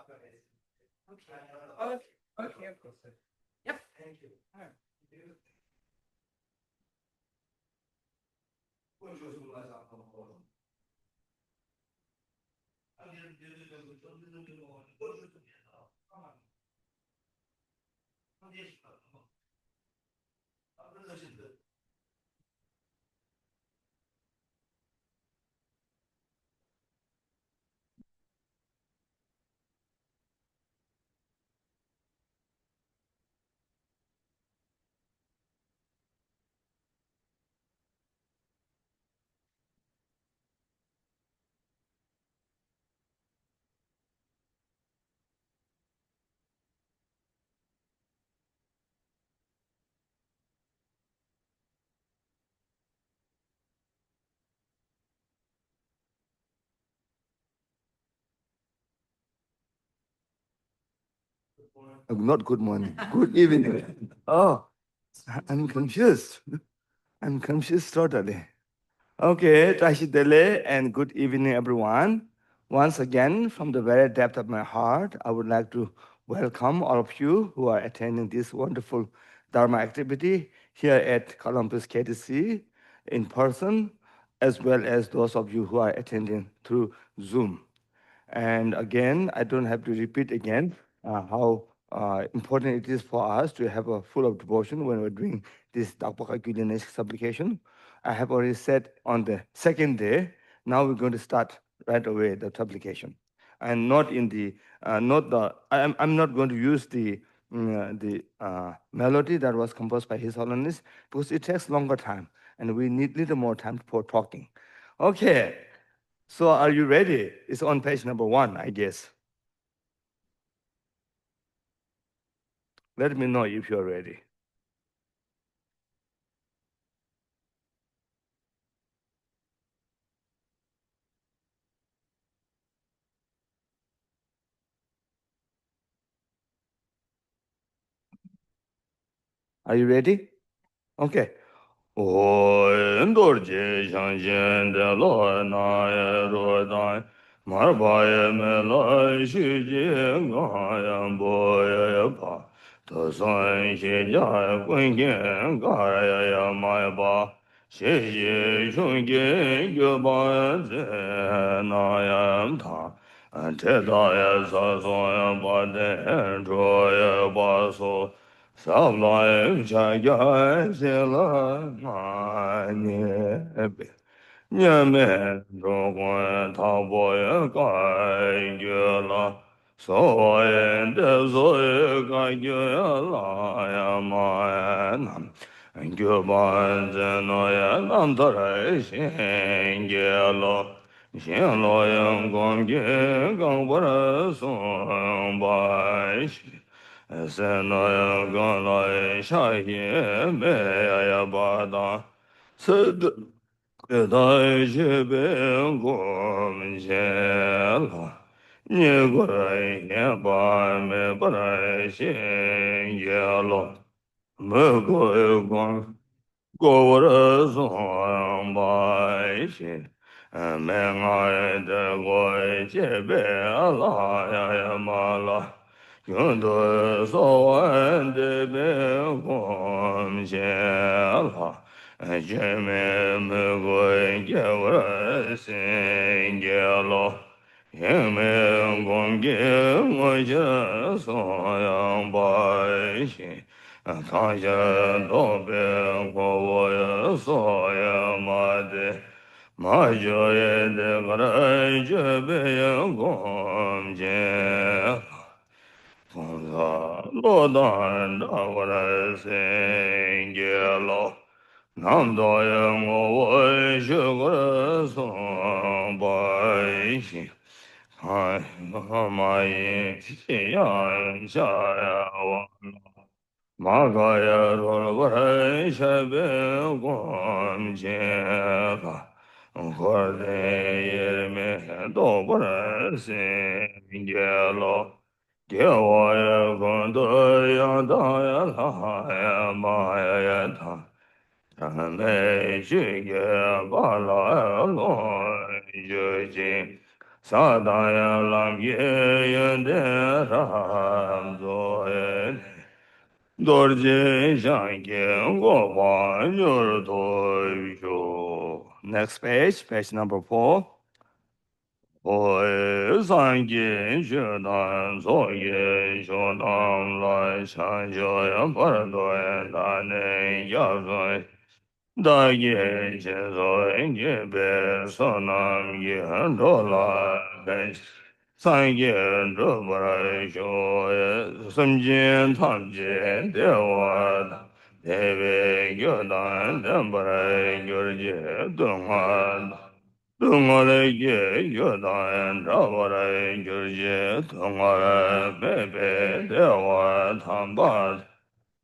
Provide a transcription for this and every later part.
Okay. Okay. Okay. Yep. Thank you. All right. Not good morning. Good evening. Oh, I'm confused. I'm confused totally. Okay, Trashidele, and good evening, everyone. Once again, from the very depth of my heart, I would like to welcome all of you who are attending this wonderful Dharma activity here at Columbus KTC in person, as well as those of you who are attending through Zoom. And again, I don't have to repeat again how important it is for us to have a full of devotion when we're doing this Dakpaka Gyulenes supplication. I have already said on the second day, now we're going to start right away the supplication. And not in the, not the, I'm not going to use the melody that was composed by His Holiness because it takes longer time and we need little more time for talking. Okay, so are you ready? It's on page number 1, I guess. Let me know if you're ready. Are you ready? Okay. 我人多吉祥现的罗那耶罗丹，马巴耶梅来西吉嘎呀波呀巴，特算西家滚见嘎呀玛呀巴，西西兄弟个巴子那呀他，这大呀萨索呀巴的卓呀巴索。Sablaim Chaya Sila Mani Nyame Rongwa Taboya Kai Gyula Soyen Dezoya Kai Gyula Yamaya Nam Gyuban Zenoya Nam Tarai Shen Gyalo Shen Loyang Gong Gye Gang Bara Song Bai Shi Senaya Ganai Shaye Meya Bada Sed Dai Shebe Gom Jela Nyegurai Nyeba Me Barai Shen Yelo Megoy Gong Gowara Song Bai Shi Mengai De Goi Jebe Ala Ya Mala Yundu soan de be gom she la, jeme me goi ge wa sen ge lo, yeme gom ge mo je so yang bai shi, ta je do be go wo ye so ya ma de, ma jo ye de ga ra je be ye gom je. Lo dan da wa ra sen ge lo nam do ye ngo wo shi gu ra song bai xi hai ma yin xi yang xia ya wa ma ga ya ro wa ra sha be guan jie ga hu de ye me do wa ra sen ge lo 给我也光得呀大呀啦呀妈呀呀他，咱没去也把来来就行。Sadaya lam ye de ram zo dorje shangye go wa yor do yo. Next page, page number 4. Oi sangye shudan so ye shudan lai shan yo yan par do da ne ya zo da ye che zo ye be so nam ye do la ben san ye do ba sho ye sam jin tam je de wa de be yo dan dan ba yo je dong wa dong wa le ye yo dan da ba yo je dong wa be be de wa tam ba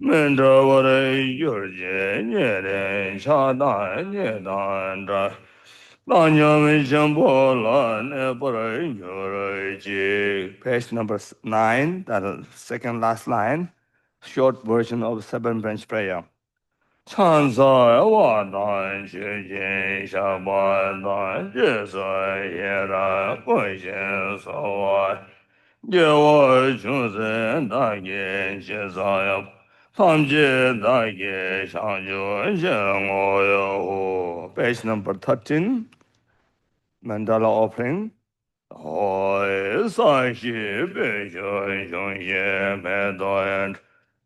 门着我的幼儿节，年的下蛋年蛋着，老娘们想破了，那不能幼儿节。Page number 9, that second last line, short version of seven branch prayer. 常在我蛋学习下班蛋，这岁也然会先说我，给我穷生大爷写啥呀？ Page number 13, Mandala offering. Hoi sai shi bei shui xiong xie me doyan.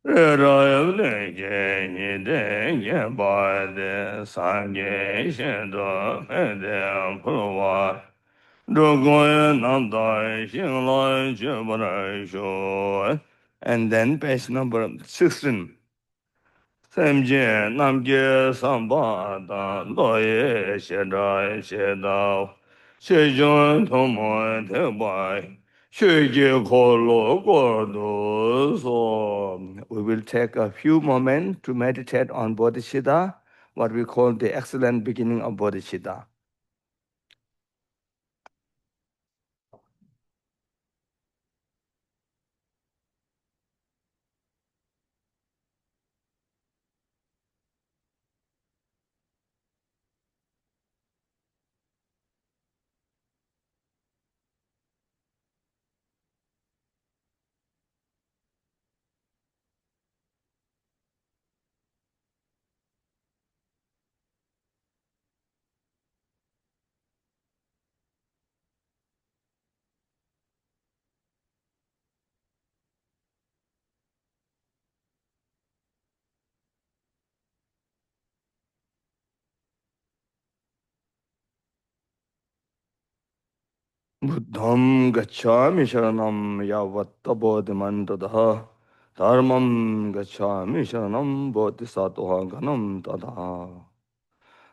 Re ra yu le jie ni de yen ba de san ge xian de me de pu wa. Zhu guo yan nam dai xing lai jie ba rai shu. And then page number 16. Samje namje samba da loye shedai shedao shejun tomo te bai sheje kolo gordo so. We will take a few moments to meditate on bodhicitta, what we call the excellent beginning of bodhicitta. Buddham gacchami sharanam yavatta bodhimandadaha dharmam gacchami sharanam bodhisattva ganam tadha.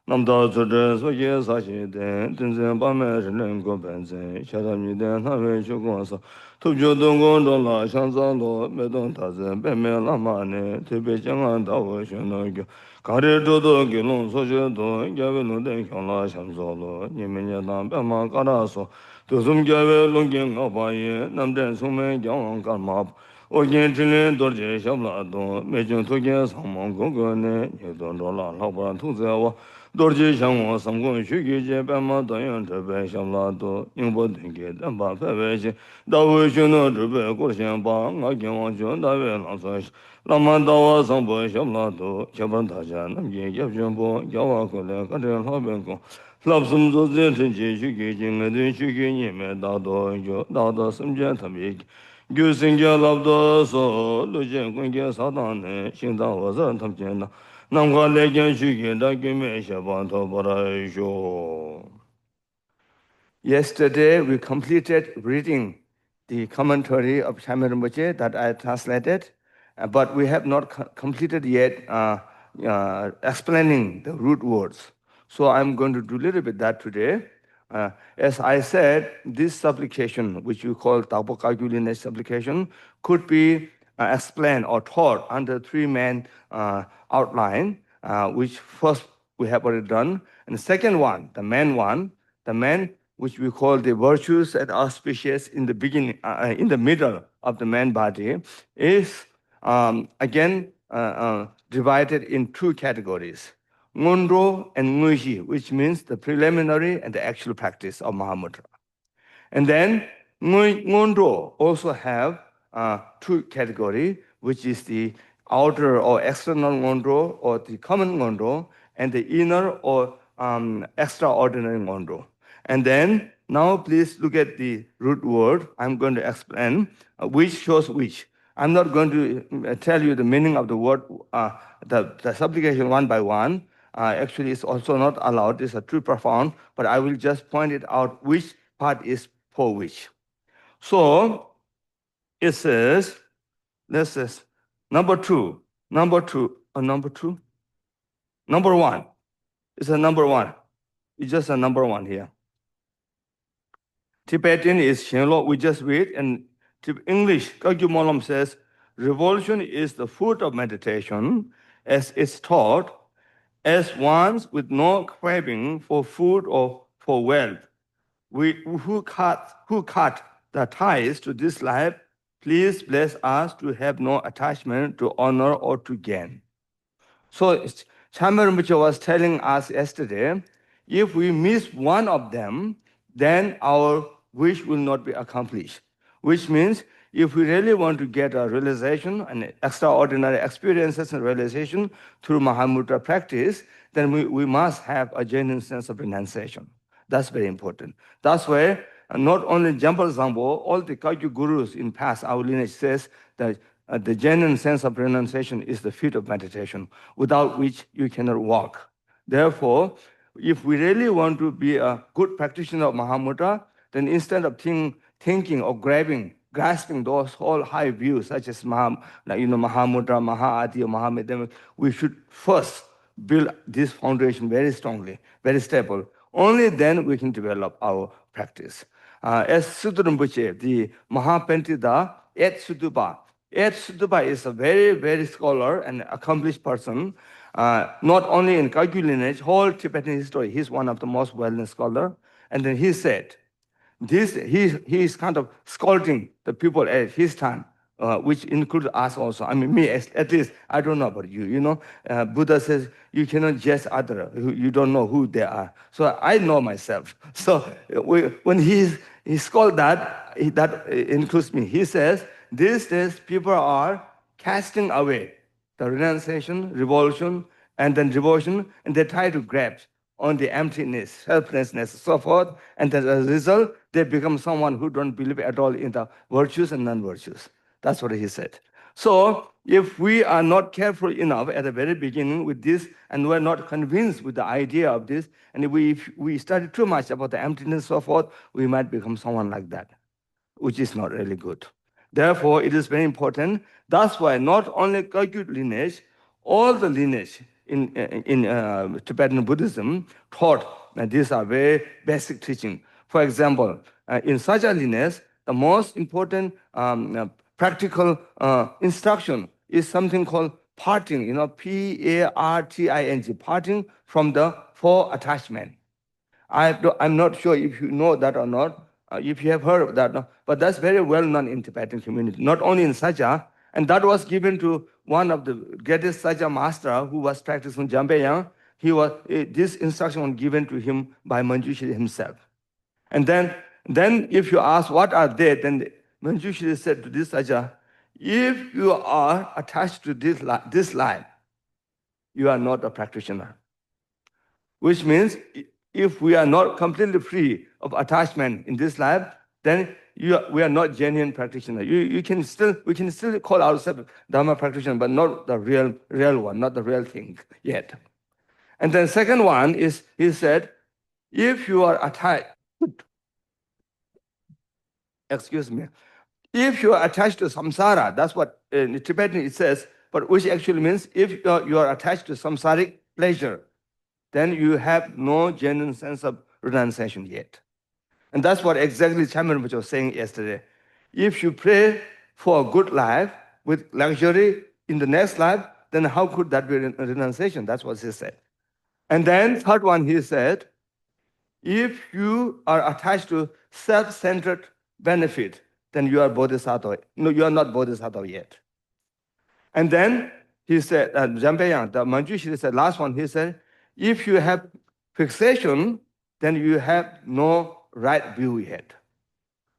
Namda zudre soye sashi den tinzen pame rinlen go benzen shadami den hawe shugonsa tupjo dongon dola shanza lo medon tazen peme lama ne tepe changan dawa sheno gyo kare dodo gilon soje do gyawe lo den kyonla shamso lo nyeme nyedan pema kara so dosum gyawe longgen ngapaye namden sume gyawang karmap Ogen Trinley dorje shabla do mejun togen samong gogo ne nyedon dola lakpa tuzewa dorje shangwa samgon shugi je pema dayan trepe shabla do nyingbo denge denpa pepe she dawe shuno trepe korshen pa nga genwa chun dawe langsa lama dawa sambo shabla do chaban taja namgen yabshun po gyawa kule kare laben kong lapsum zo zen tenje shugi jinga den shugi nyeme dado yo dado samjen tabi gyusingya labdo so lujen kungya sadane shingda wazan tamchena namkha legyan shugi da gyume shaban to parayisho. Yesterday we completed reading the commentary of Shamir Rinpoche that I translated, but we have not completed yet explaining the root words. So I'm going to do a little bit that today. As I said, this supplication, which we call Tapokagyulinesh supplication, could be explained or taught under three main outline, which first we have already done. And the second one, the main which we call the virtues and auspicious in the beginning, in the middle of the man body, is again divided in two categories. Ngondro and Nguji, which means the preliminary and the actual practice of Mahamudra. And then Ngondo also have two category, which is the outer or external Ngondo or the common Ngondo, and the inner or extraordinary Ngondo. And then now please look at the root word. I'm going to explain which shows which. I'm not going to tell you the meaning of the word, the supplication one by one. Actually, it's also not allowed. It's too profound, but I will just point it out which part is for which. So it says, this is number one. It's a number one. It's just a number one here. Tibetan is Shenlo, we just read, and English, Kagyu Molam says, revolution is the fruit of meditation, as it's taught, as ones with no craving for food or for wealth. Who cut the ties to this life, please bless us to have no attachment to honor or to gain. So Chamber Rinpoche was telling us yesterday, if we miss one of them, then our wish will not be accomplished. Which means if we really want to get a realization and extraordinary experiences and realization through Mahamudra practice, then we must have a genuine sense of renunciation. That's very important. That's why not only Jambal Zambo, all the Kagyu gurus in past, our lineage says that the genuine sense of renunciation is the feat of meditation, without which you cannot walk. Therefore, if we really want to be a good practitioner of Mahamudra, then instead of thinking or grasping those whole high views, such as Mahamudra, Mahaadi, or Mahamedha, we should first build this foundation very strongly, very stable. Only then we can develop our practice. As Sutra Rinpoche, the Mahapentida, Ed Sudupa. Ed Sudupa is a very, very scholar and accomplished person, not only in Kagyu lineage, whole Tibetan history. He's one of the most well-known scholars. And then he said, he is kind of scolding the people at his time, which includes us also. I mean, me at least. I don't know about you. You know, Buddha says you cannot judge others. You don't know who they are. So I know myself. So when he scolded that includes me. He says these days people are casting away the renunciation, revolution, and then devotion, and they try to grab on the emptiness, helplessness, so forth, and as a result, they become someone who don't believe at all in the virtues and non-virtues. That's what he said. So if we are not careful enough at the very beginning with this, and we're not convinced with the idea of this, and if we study too much about the emptiness, so forth, we might become someone like that, which is not really good. Therefore, it is very important. That's why not only Kagyu lineage, all the lineage in Tibetan Buddhism taught that these are very basic teaching. For example, in Sangye lineage, the most important practical instruction is something called parting, Parting, parting from the four attachment. I'm not sure if you know that or not, if you have heard of that, but that's very well known in Tibetan community, not only in Sangye, and that was given to one of the greatest Sangye master who was practicing Jambayang. This instruction was given to him by Manjushri himself. And then if you ask what are they, then Manjushri said to this Sangye, if you are attached to this life, you are not a practitioner. Which means if we are not completely free of attachment in this life, then we are not genuine practitioner. We can still call ourselves Dharma practitioner, but not the real one, not the real thing yet. And then second one is, he said, if you are attached, if you are attached to samsara, that's what in Tibetan it says, but which actually means if you are attached to samsaric pleasure, then you have no genuine sense of renunciation yet. And that's what exactly Chamber Rinpoche was saying yesterday. If you pray for a good life with luxury in the next life, then how could that be renunciation? That's what he said. And then third one, he said, if you are attached to self-centered benefit, then you are bodhisattva. No, you are not bodhisattva yet. And then he said, Jambayang, the Manjushri said, last one, he said, if you have fixation, then you have no right view yet.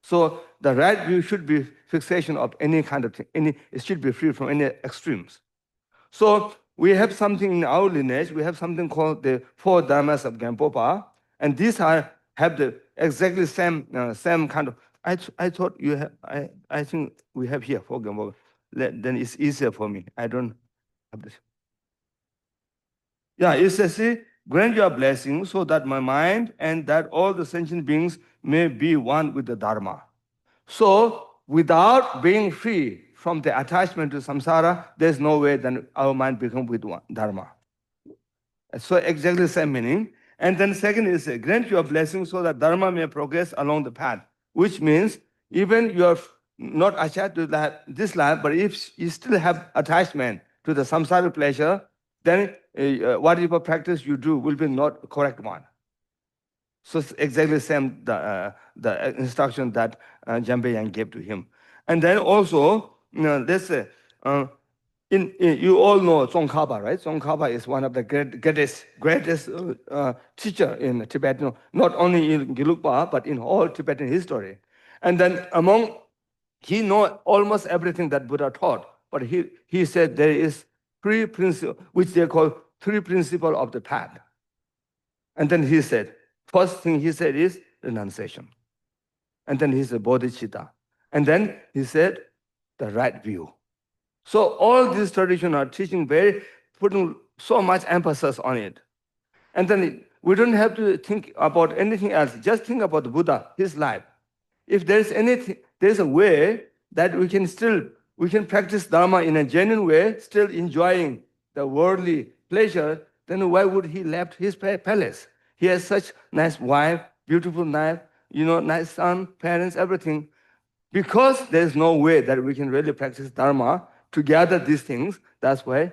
So the right view should be fixation of any kind of thing. It should be free from any extremes. So we have something in our lineage. We have something called the four dharmas of Khenpo, and these have the exactly same kind of. I thought you have. I think we have here four Khenpo. Then it's easier for me. I don't have this. Yeah, it says, see, grant your blessing so that my mind and that all the sentient beings may be one with the Dharma. So, without being free from the attachment to samsara, there's no way that our mind becomes with one Dharma. So, exactly the same meaning. And then second is, grant your blessing so that Dharma may progress along the path, which means even you are not attached to this life, but if you still have attachment to the samsara pleasure, then whatever practice you do will be not correct one. So it's exactly the same the instruction that Jambe Yang gave to him. And then also, this you all know Tsongkhapa, right? Tsongkhapa is one of the greatest teacher in Tibetan, not only in Gelugpa, but in all Tibetan history. And then he know almost everything that Buddha taught, but he said there is three principles, which they call three principles of the path. And then he said, first thing he said is renunciation. And then he said bodhicitta. And then he said the right view. So all these traditions are teaching putting so much emphasis on it. And then we don't have to think about anything else. Just think about the Buddha, his life. If there's anything, there's a way that we can practice Dharma in a genuine way, still enjoying the worldly pleasure, then why would he left his palace? He has such nice wife, beautiful wife, nice son, parents, everything. Because there's no way that we can really practice Dharma to gather these things, that's why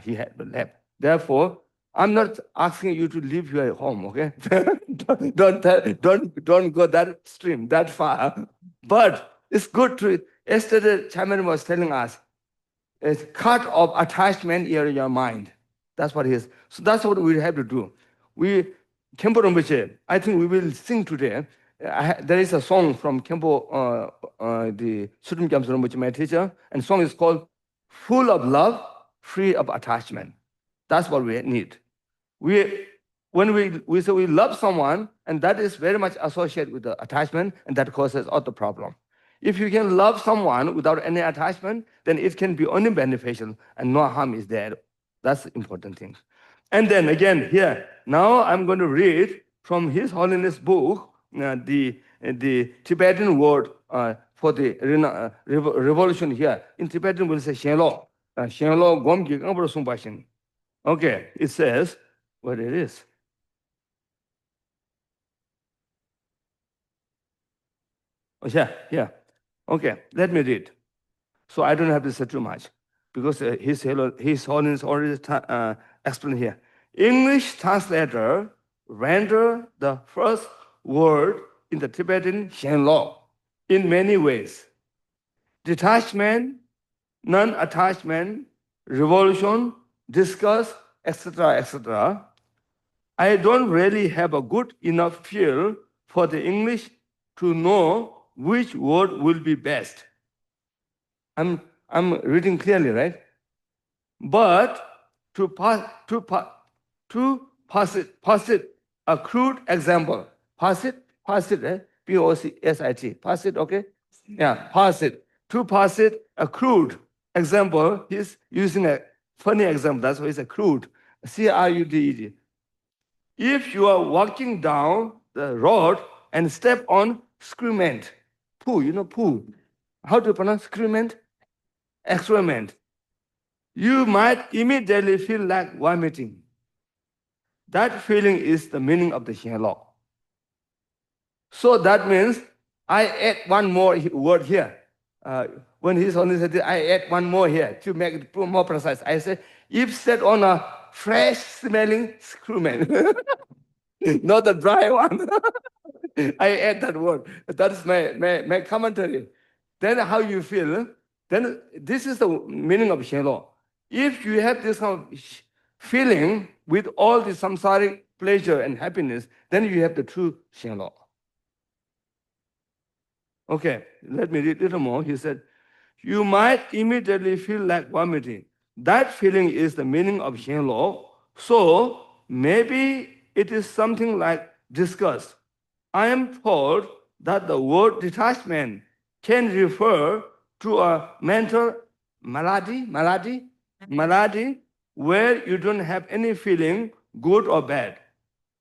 he had left. Therefore, I'm not asking you to leave your home, okay? don't go that stream, that far. But it's good to. Yesterday, Chairman was telling us, it's cut of attachment in your mind. That's what it is. So that's what we have to do. Khenpo Rinpoche, I think we will sing today. There is a song from Khenpo, the Sutum Gyamso Rinpoche, my teacher, and the song is called "Full of Love, Free of Attachment." That's what we need. When we say we love someone, and that is very much associated with the attachment, and that causes other problem. If you can love someone without any attachment, then it can be only beneficial and no harm is there. That's the important thing. And then again here, now I'm going to read from His Holiness book, the Tibetan word for the revolution here. In Tibetan we'll say Shenlo. Shenlo Gom Gi Gambro Sumbashin. Okay, it says what it is. Oh, yeah. Okay, let me read. So I don't have to say too much because His Holiness already explained here. English translator render the first word in the Tibetan Shenlo in many ways. Detachment, non-attachment, revolution, discuss, etc., etc. I don't really have a good enough feel for the English to know which word will be best. I'm reading clearly, right? But to pass it a crude example. Pass it, P-O-C-S-I-T. Pass it, okay? Yeah, pass it. To pass it a crude example, he's using a funny example. That's why it's a crude. C-R-U-D-E-D. If you are walking down the road and step on excrement, poo, poo. How to pronounce excrement? Excrement. You might immediately feel like vomiting. That feeling is the meaning of the Shenlo. So that means I add one more word here. When His Holiness said, I add one more here to make it more precise. I say, if set on a fresh smelling excrement, not the dry one. I add that word. That's my commentary. Then how you feel? Then this is the meaning of Shenlo. If you have this kind of feeling with all the samsaric pleasure and happiness, then you have the true Shenlo. Okay, let me read a little more. He said, you might immediately feel like vomiting. That feeling is the meaning of Khenpo. So maybe it is something like disgust. I am told that the word detachment can refer to a mental malady where you don't have any feeling, good or bad,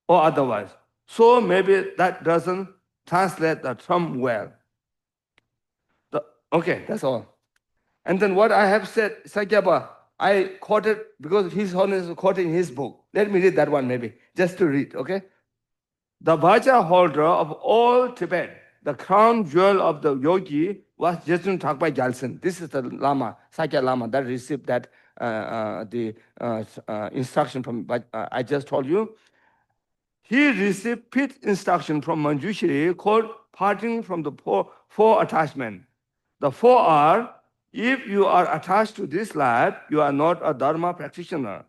or otherwise. So maybe that doesn't translate the term well. Okay, that's all. And then what I have said, Sakyapa, I quoted because His Holiness quoted in his book. Let me read that one maybe, just to read, okay? The Vaja holder of all Tibet, the crown jewel of the yogi, was Jetsun Thakpa Gyaltsen. This is the Lama, Sakya Lama, that received that instruction from, I just told you. He received fifth instruction from Manjushri called parting from the four attachment. The four are, if you are attached to this life, you are not a Dharma practitioner.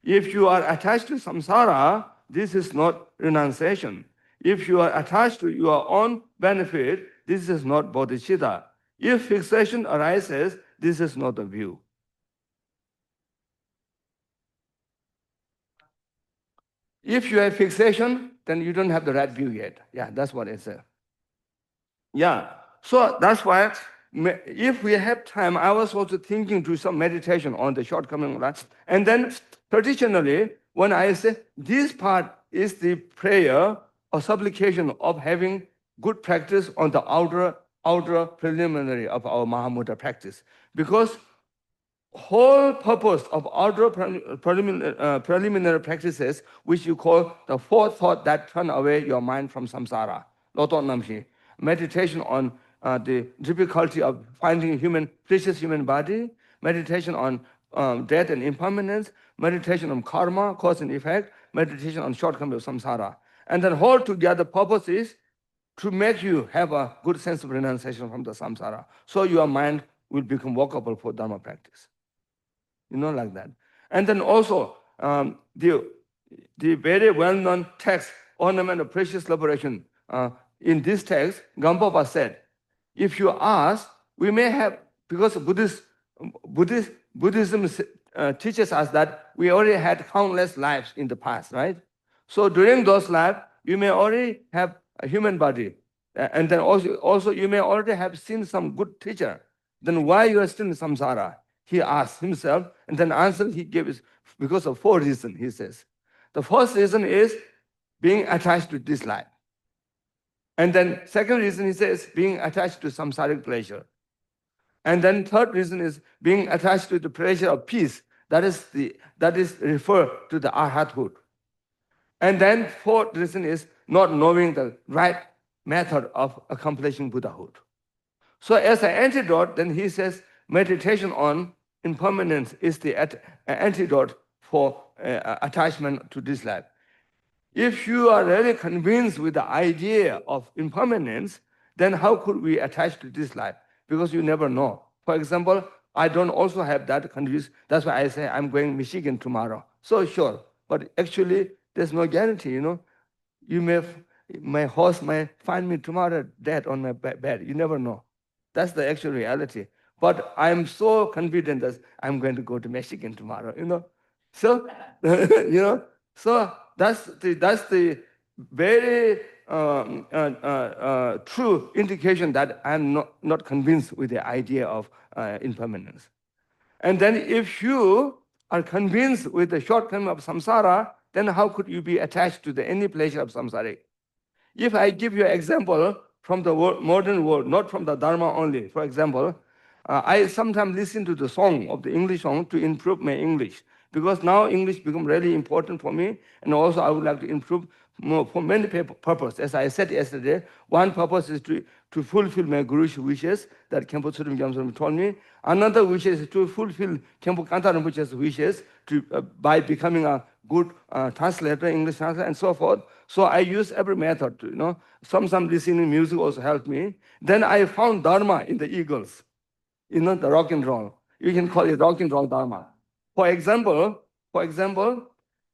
If you are attached to samsara, this is not renunciation. If you are attached to your own benefit, this is not bodhicitta. If fixation arises, this is not a view. If you have fixation, then you don't have the right view yet. Yeah, that's what it says. Yeah, so that's why if we have time, I was also thinking to some meditation on the shortcoming, right? And then traditionally, when I say this part is the prayer or supplication of having good practice on the outer preliminary of our Mahamudra practice, because whole purpose of outer preliminary practices, which you call the four thought that turn away your mind from samsara, Loto Namshi, meditation on the difficulty of finding precious human body, meditation on death and impermanence, meditation on karma, cause and effect, meditation on shortcomings of samsara. And then whole together purpose is to make you have a good sense of renunciation from the samsara. So your mind will become workable for Dharma practice. Like that. And then also, the very well-known text, Ornament of Precious Liberation, in this text, Gampapa said, if you ask, we may have, because Buddhism teaches us that we already had countless lives in the past, right? So during those lives, you may already have a human body. And then also you may already have seen some good teacher. Then why you are still in samsara? He asked himself, and then answer he gave is because of four reasons, he says. The first reason is being attached to this life. And then second reason, he says, being attached to samsaric pleasure. And then third reason is being attached to the pleasure of peace. That is referred to the arhathood. And then fourth reason is not knowing the right method of accomplishing Buddhahood. So as an antidote, then he says meditation on impermanence is the antidote for attachment to this life. If you are really convinced with the idea of impermanence, then how could we attach to this life? Because you never know. For example, I don't also have that convinced. That's why I say I'm going to Michigan tomorrow. So sure, but actually there's no guarantee. My horse may find me tomorrow dead on my bed. You never know. That's the actual reality. But I'm so confident that I'm going to go to Michigan tomorrow. So so that's the very true indication that I'm not convinced with the idea of impermanence. And then if you are convinced with the shortcoming of samsara, then how could you be attached to any pleasure of samsara? If I give you an example from the modern world, not from the Dharma only, for example, I sometimes listen to the song of the English song to improve my English, because now English becomes really important for me, and also I would like to improve more for many purposes. As I said yesterday, one purpose is to fulfill my Guru's wishes that Khenpo Tsurim Gyamsum told me. Another wish is to fulfill Khenpo Kanta Rinpoche's wishes by becoming a good translator, English translator, and so forth. So I use every method. Some listening music also helped me. Then I found Dharma in the Eagles. The rock and roll. You can call it rock and roll Dharma. For example,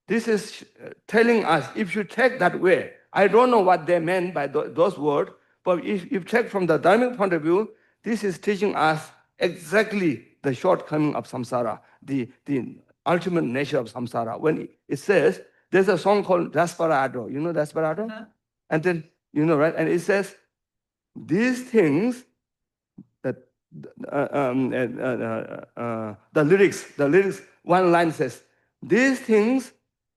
this is telling us if you take that way. I don't know what they meant by those words, But if you check from the dharmic point of view, this is teaching us exactly the shortcoming of samsara, the ultimate nature of samsara. When it says, there's a song called Desperado. You know Desperado? And then, you know, right? And it says, these things, that the lyrics, one line says, these things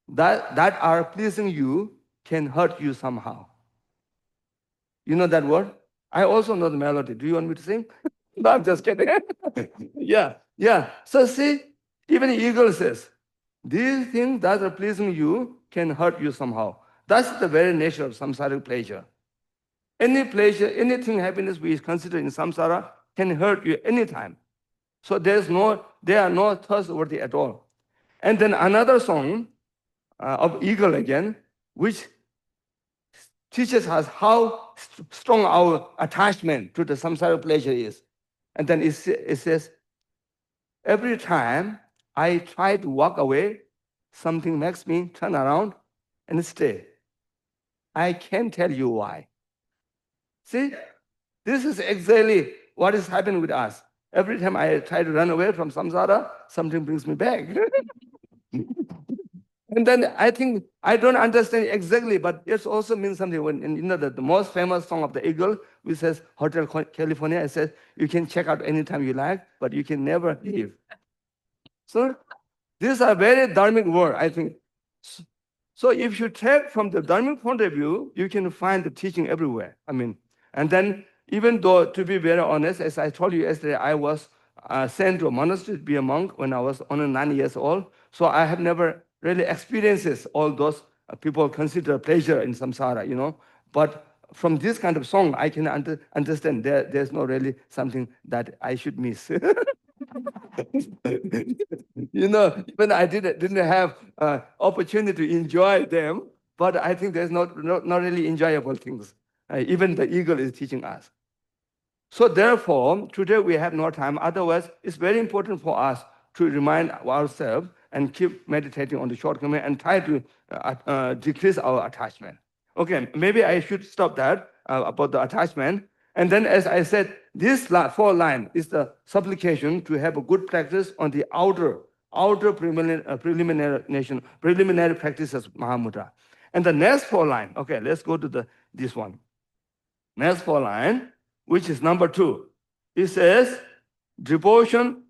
that are pleasing you can hurt you somehow. You know that word? I also know the melody. Do you want me to sing? No, I'm just kidding. yeah. So see, even the eagle says, these things that are pleasing you can hurt you somehow. That's the very nature of samsaric pleasure. Any pleasure, anything happiness we consider in samsara can hurt you anytime. So they are not trustworthy at all. And then another song of eagle again, which teaches us how strong our attachment to the samsara pleasure is. And then it says, every time I try to walk away, something makes me turn around and stay. I can't tell you why. See, this is exactly what is happening with us. Every time I try to run away from samsara, something brings me back. And then I think, I don't understand exactly, but it also means something. When, you know, the most famous song of the eagle, which says Hotel California, it says, you can check out anytime you like, but you can never leave. So these are very dharmic words, I think. So if you take from the dharmic point of view, you can find the teaching everywhere. I mean, and then even though, to be very honest, as I told you yesterday, I was sent to a monastery to be a monk when I was only 9 years old. So I have never really experienced all those people consider pleasure in samsara, you know. But from this kind of song, I can understand there's not really something that I should miss. You know, even I didn't have opportunity to enjoy them, but I think there's not really enjoyable things. Even the eagle is teaching us. So therefore, today we have no time. Otherwise, it's very important for us to remind ourselves and keep meditating on the shortcoming and try to decrease our attachment. Okay, maybe I should stop that about the attachment. And then, as I said, this 4 line is the supplication to have a good practice on the outer preliminary practices, Mahamudra. And the next 4 line, okay, let's go to this one. Next 4 line, which is number 2. It says, devotion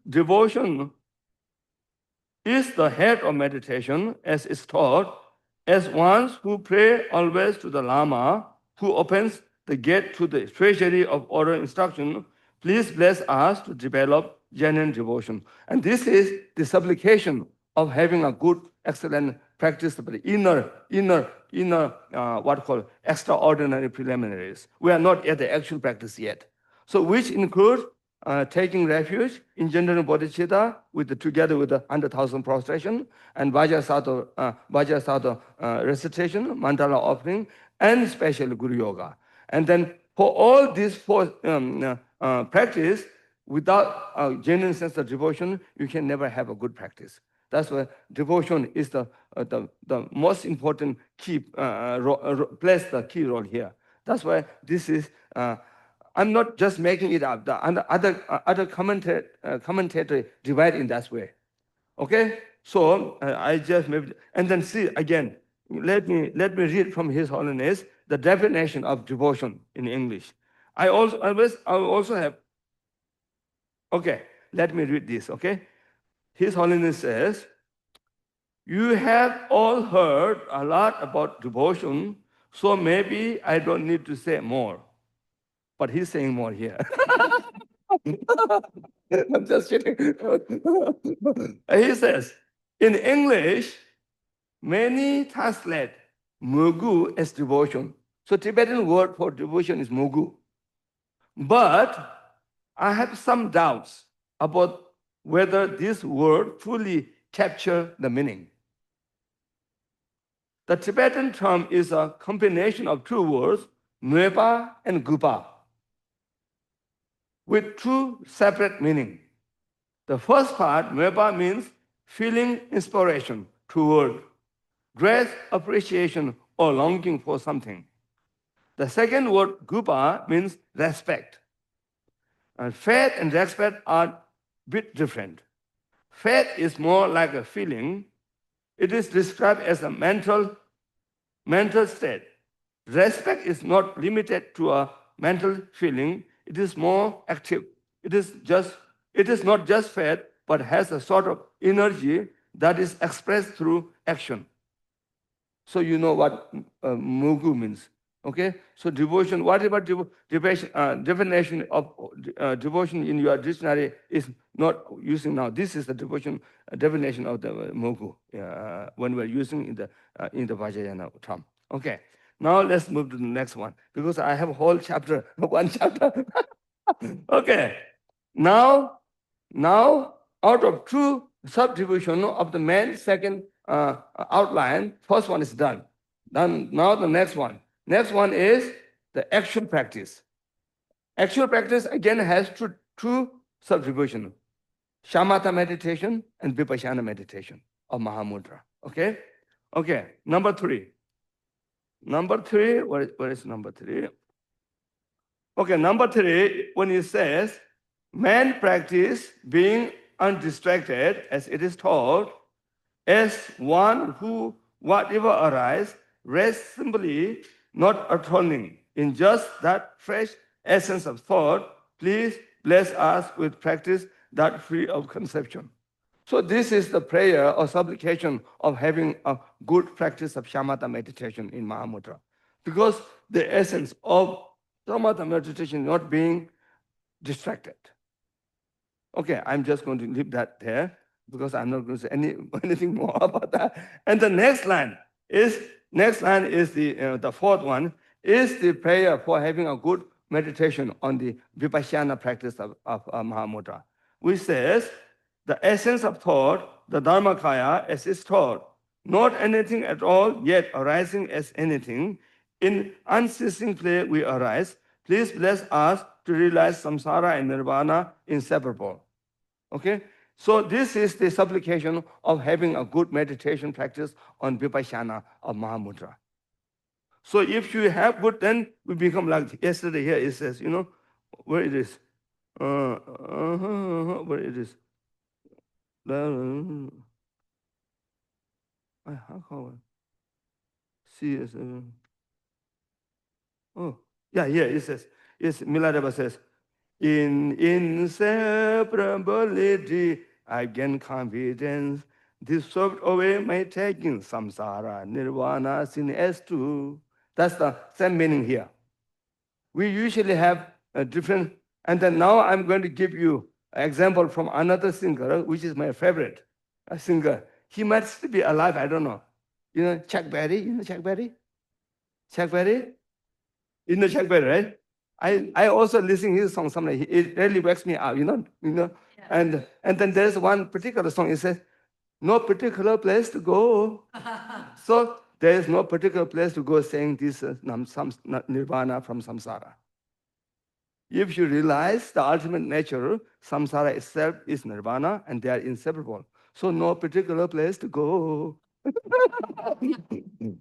is the head of meditation, as is taught, as ones who pray always to the Lama, who opens the gate to the treasury of oral instruction. Please bless us to develop genuine devotion. And this is the supplication of having a good, excellent practice, the inner what called extraordinary preliminaries. We are not at the actual practice yet. So which includes taking refuge in general bodhicitta together with the 100,000 prostration and Vajrasattva recitation, mandala offering, and especially Guru Yoga. And then for all these 4 practice, without a genuine sense of devotion, you can never have a good practice. That's why devotion is the most important key, plays the key role here. That's why this is, I'm not just making it up. The other commentator divide in that way. Okay? So I just maybe, and then see again, let me read from His Holiness the definition of devotion in English. I also have, okay, let me read this, okay? His Holiness says, you have all heard a lot about devotion, so maybe I don't need to say more. But he's saying more here. I'm just kidding. He says, in English, many translate mugu as devotion. So Tibetan word for devotion is mugu. But I have some doubts about whether this word truly captures the meaning. The Tibetan term is a combination of 2 words, nuepa and gupa, with 2 separate meanings. The first part, nuepa, means feeling inspiration toward, great appreciation or longing for something. The second word, gupa, means respect. Faith and respect are a bit different. Faith is more like a feeling. It is described as a mental state. Respect is not limited to a mental feeling. It is more active. It is not just faith, but has a sort of energy that is expressed through action. So you know what mugu means. Okay? So devotion, whatever definition of devotion in your dictionary is not using now. This is the devotion definition of the mugu when we're using in the Vajrayana term. Okay. Now let's move to the next one because I have a whole chapter, one chapter. Okay. Now, out of two subdivision of the main second outline, first one is done. Now the next one. Next one is the actual practice. Actual practice again has two subdivision: shamatha meditation and vipassana meditation of Mahamudra. Okay. Number three. Where is number three? Okay, number three, when it says, man practice being undistracted, as it is taught, as one who, whatever arise, rests simply, not attorning, in just that fresh essence of thought, please bless us with practice that free of conception. So this is the prayer or supplication of having a good practice of shamatha meditation in Mahamudra. Because the essence of shamatha meditation is not being distracted. Okay, I'm just going to leave that there because I'm not going to say anything more about that. And the next line is the fourth one, is the prayer for having a good meditation on the vipassana practice of Mahamudra, which says, the essence of thought, the Dharmakaya as is taught, not anything at all, yet arising as anything, in unceasing play we arise. Please bless us to realize samsara and nirvana inseparable. Okay? So this is the supplication of having a good meditation practice on vipassana of Mahamudra. So if you have good, then we become like yesterday here it says, where it is? Where it is? It says, yes, Milarepa says, in inseparability, I gain confidence. This swept away my taking samsara, nirvana, sin S2. That's the same meaning here. We usually have a different, and then now I'm going to give you an example from another singer, which is my favorite singer. He might still be alive, I don't know. Chuck Berry? You know Chuck Berry? Chuck Berry? You know Chuck Berry, right? I also listen his song sometimes. It really wakes me up, Yeah. And then there's one particular song. It says, "No particular place to go." So there is no particular place to go saying this nirvana from samsara. If you realize the ultimate nature, samsara itself is nirvana, and they are inseparable. So no particular place to go.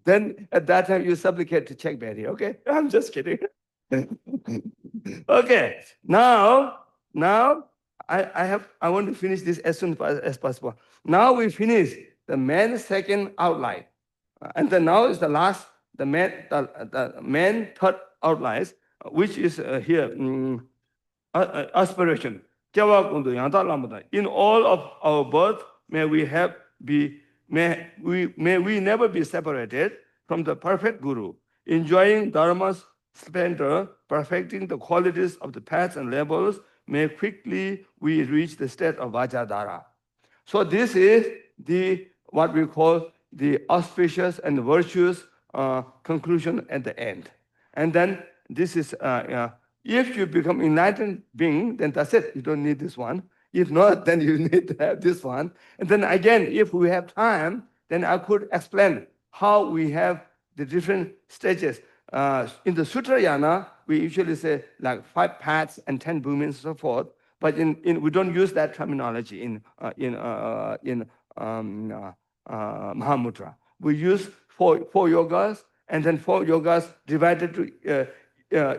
Then at that time you supplicate to Chuck Berry. Okay, I'm just kidding. Okay, now I want to finish this as soon as possible. Now we finish the main second outline, and then now is the last, the main third outlines, which is here aspiration. In all of our birth, may we never be separated from the perfect Guru, enjoying Dharma's splendor, perfecting the qualities of the paths and levels. May quickly we reach the state of Vajradhara. So this is what we call the auspicious and virtuous conclusion at the end. And then this is, if you become enlightened being, then that's it. You don't need this one. If not, then you need to have this one. And then again, if we have time, then I could explain how we have the different stages. In the Sutrayana, we usually say like 5 paths and 10 bhumins and so forth. But we don't use that terminology in Mahamudra. We use four yogas and then 4 yogas divided to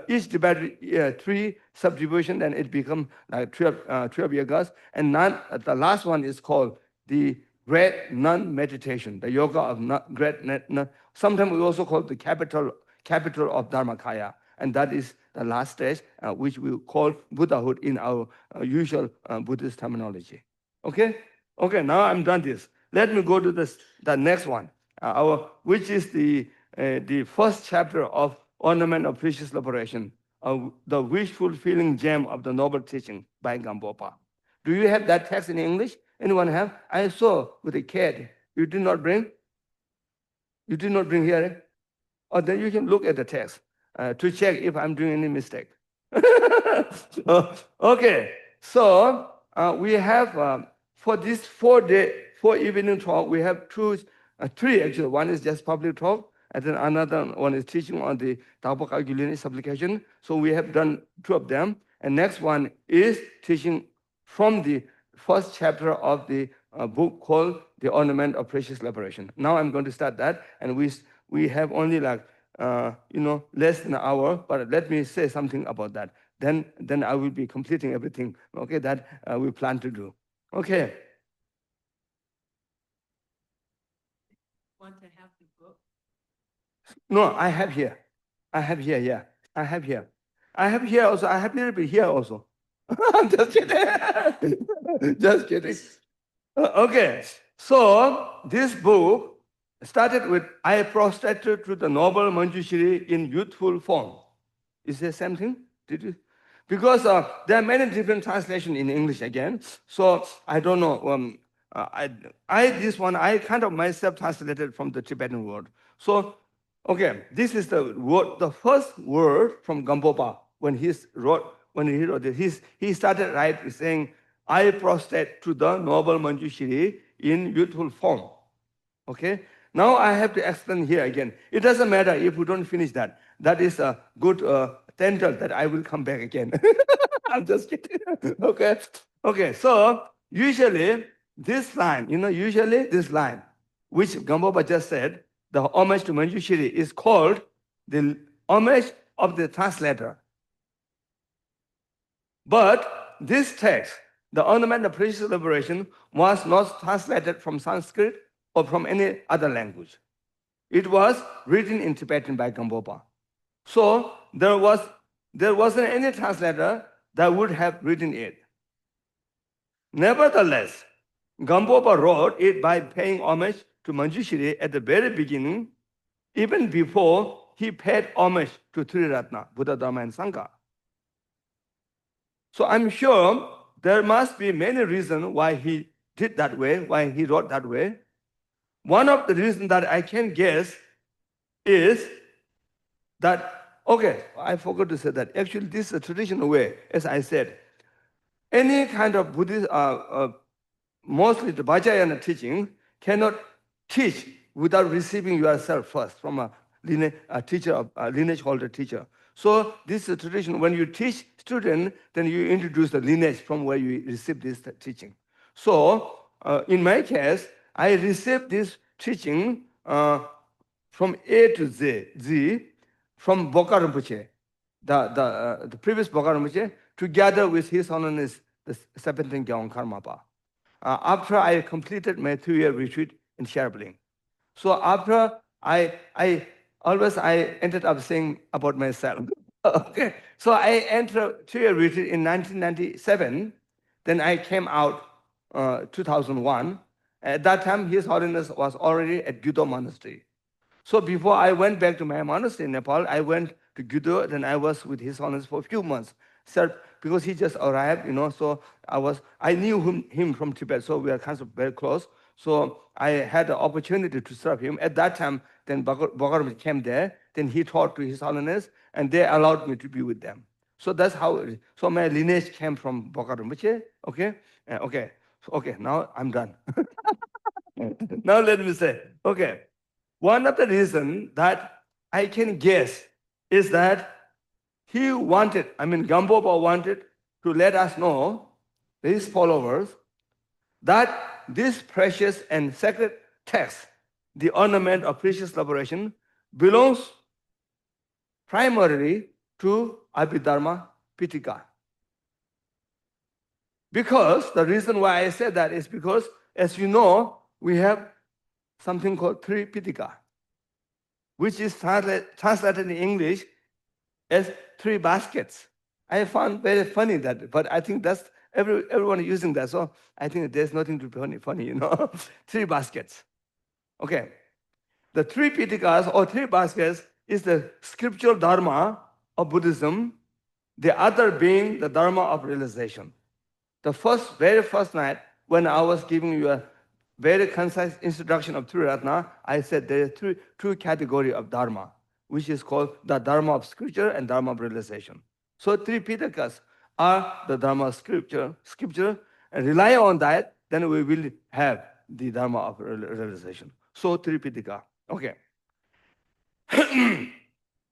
each divided 3 subdivision, and it becomes like 12 yogas. And the last one is called the great non-meditation, the yoga of great non. Sometimes we also call it the capital of Dharmakaya, and that is the last stage, which we call Buddhahood in our usual Buddhist terminology. Okay? Okay, now I'm done this. Let me go to the next one, which is the first chapter of Ornament of Precious Liberation, the wish-fulfilling gem of the noble teaching by Gampopa. Do you have that text in English? Anyone have? I saw with a cat. You did not bring? You did not bring here? Or then you can look at the text to check if I'm doing any mistake. Okay, so we have for this 4 evening talk, we have 3 actually. One is just public talk, and then another one is teaching on the Taboka Gulini supplication. So we have done 2 of them. And next one is teaching from the first chapter of the book called The Ornament of Precious Liberation. Now I'm going to start that, and we have only like less than an hour, but let me say something about that. Then I will be completing everything, okay, that we plan to do. Okay. Want to have the book? No, I have here. I have here, yeah. I have here. I have here also. I have a little bit here also. I'm just kidding. Just kidding. Okay. So this book started with I prostrated to the noble Manjushri in youthful form. Is the same thing? Did you? Because there are many different translations in English again. So I don't know. This one I kind of myself translated from the Tibetan word. So okay, this is the word, the first word from Gampopa when he wrote it. He started right saying, I prostrate to the noble Manjushri in youthful form. Okay? Now I have to explain here again. It doesn't matter if we don't finish that. That is a good tendril that I will come back again. I'm just kidding. Okay? Okay, so usually this line, which Gampopa just said, the homage to Manjushri is called the homage of the translator. But this text, the Ornament of Precious Liberation, was not translated from Sanskrit or from any other language. It was written in Tibetan by Gampopa. So there wasn't any translator that would have written it. Nevertheless, Gampopa wrote it by paying homage to Manjushri at the very beginning, even before he paid homage to Triratna, Buddha, Dharma, and Sangha. So I'm sure there must be many reasons why he did that way, why he wrote that way. One of the reasons that I can guess is that, okay, I forgot to say that. Actually, this is a traditional way, as I said. Any kind of Buddhist, mostly the Vajrayana teaching, cannot teach without receiving yourself first from a lineage holder teacher. So this is a tradition. When you teach student, then you introduce the lineage from where you receive this teaching. So in my case, I received this teaching from A to Z from Bokar Rinpoche, the previous Bokar Rinpoche, together with His Holiness the 17th Gyalwang Karmapa. After I completed my 2-year retreat in Sherabling. So after I ended up saying about myself. Okay, so I entered 2-year retreat in 1997. Then I came out 2001. At that time, His Holiness was already at Gyudo Monastery. So before I went back to my monastery in Nepal, I went to Gyudo. Then I was with His Holiness for a few months. So because he just arrived, so I knew him from Tibet, so we are kind of very close. So I had the opportunity to serve him. At that time, then Bokar came there. Then he taught to His Holiness, and they allowed me to be with them. So that's how. So my lineage came from Bokar Rinpoche. Okay, okay. Now I'm done. Now let me say, okay. One of the reasons that I can guess is that he wanted, Gampopa wanted to let us know, his followers, that this precious and sacred text, the Ornament of Precious Liberation, belongs primarily to Abhidharma Pitaka. Because the reason why I said that is because, as you know, we have something called three Pitaka, which is translated in English as three baskets. I found very funny that, but I think that's everyone is using that, so I think there's nothing to be funny, you know. Three baskets. Okay. The three Pitakas or three baskets is the scriptural dharma of Buddhism, the other being the dharma of realization. The very first night, when I was giving you a very concise introduction of Triratna, I said there are two categories of dharma, which is called the dharma of scripture and dharma of realization. So three Pitakas are the dharma of scripture, and rely on that, then we will have the dharma of realization. So three Pitaka. Okay.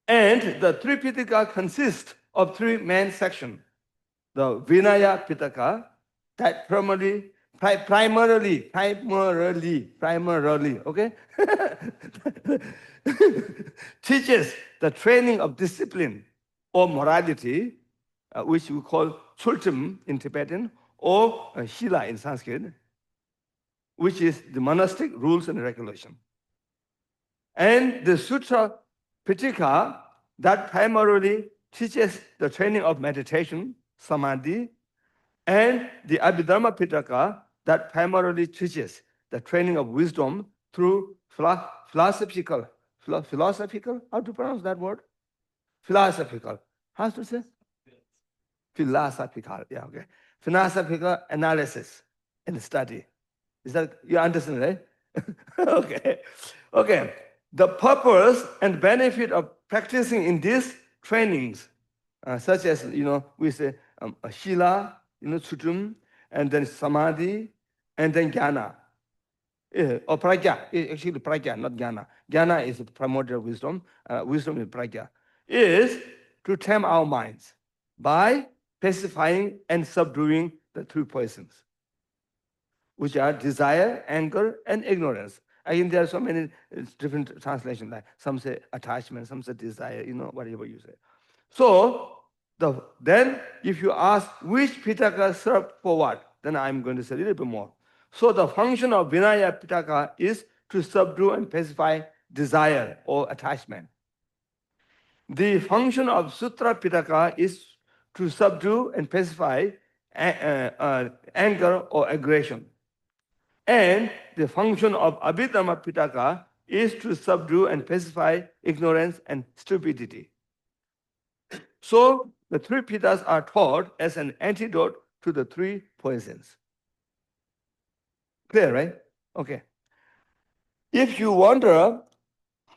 And the three Pitaka consist of three main sections. The Vinaya Pitaka, that primarily, okay, teaches the training of discipline or morality, which we call chultim in Tibetan, or shila in Sanskrit, which is the monastic rules and regulation. And the Sutra Pitaka, that primarily teaches the training of meditation, samadhi, and the Abhidharma Pitaka, that primarily teaches the training of wisdom through philosophical, how to pronounce that word? Philosophical. How to say? Philosophical, yeah, okay. Philosophical analysis and study. Is that, you understand, right? Okay. Okay. The purpose and benefit of practicing in these trainings, such as, we say shila, sutum, and then samadhi, and then jnana. Or prajna, actually prajna, not jnana. Jnana is the primordial wisdom. Wisdom is prajna. Is to tame our minds by pacifying and subduing the three poisons, which are desire, anger, and ignorance. I think there are so many different translations. Like some say attachment, some say desire, whatever you say. So then if you ask which Pitaka served for what, then I'm going to say a little bit more. So the function of Vinaya Pitaka is to subdue and pacify desire or attachment. The function of Sutra Pitaka is to subdue and pacify anger or aggression. And the function of Abhidharma Pitaka is to subdue and pacify ignorance and stupidity. So the three Pitakas are taught as an antidote to the three poisons. Clear, right? Okay. If you wonder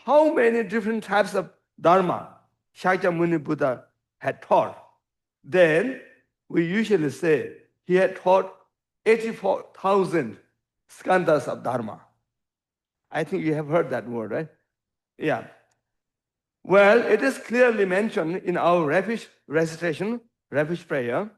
how many different types of Dharma Shakyamuni Buddha had taught, then we usually say he had taught 84,000 skandhas of Dharma. I think you have heard that word, right? Yeah. Well, it is clearly mentioned in our refuge recitation, refuge prayer,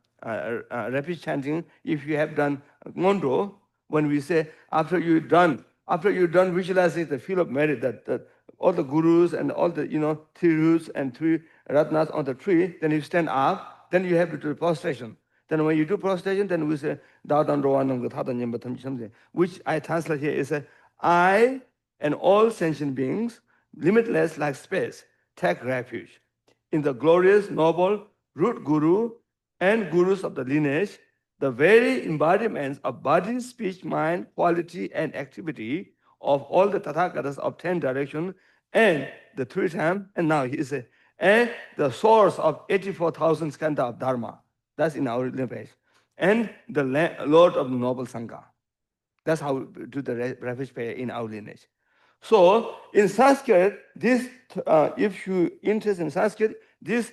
refuge chanting. If you have done Ngondo, when we say after you're done visualizing the field of merit, that all the gurus and all the three roots and three ratnas on the tree, then you stand up, then you have to do prostration. Then when you do prostration, then we say which I translate here is I and all sentient beings, limitless like space, take refuge in the glorious, noble root guru and gurus of the lineage, the very embodiments of body, speech, mind, quality, and activity of all the Tathagatas of 10 directions and the three times. And now he says, and the source of 84,000 skandha of Dharma. That's in our lineage. And the Lord of the Noble Sangha. That's how we do the refuge prayer in our lineage. So in Sanskrit, this, if you interest in Sanskrit, this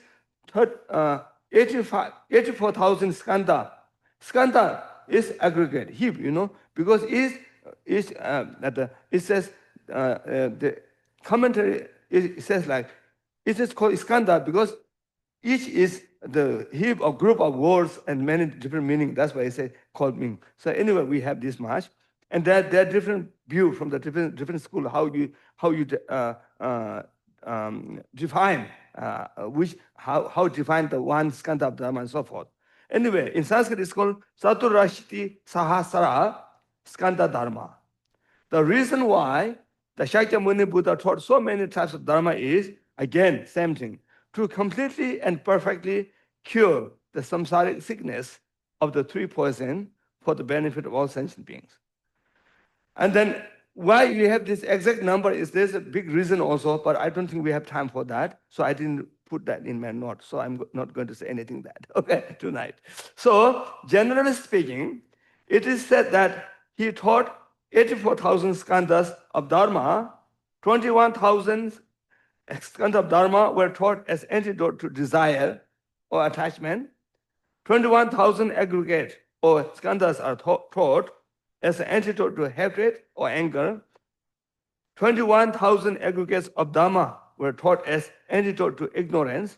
84,000 skandha is aggregate, heap, because it says, the commentary, it says like, it is called skandha because each is the heap or group of words and many different meanings. That's why I say called meaning. So anyway, we have this much. And there are different views from the different school, how you define how define the one skanda of Dharma and so forth. Anyway, in Sanskrit it's called Saturashiti Sahasrara Skanda Dharma. The reason why the Shakyamuni Buddha taught so many types of Dharma is, again, same thing, to completely and perfectly cure the samsaric sickness of the three poison for the benefit of all sentient beings. And then why you have this exact number is there's a big reason also, but I don't think we have time for that. So I didn't put that in my notes. So I'm not going to say anything that, okay, tonight. So generally speaking, it is said that he taught 84,000 skandhas of Dharma, 21,000 skandhas of Dharma were taught as antidote to desire or attachment. 21,000 aggregate or skandhas are taught as an antidote to hatred or anger. 21,000 aggregates of Dhamma were taught as antidote to ignorance.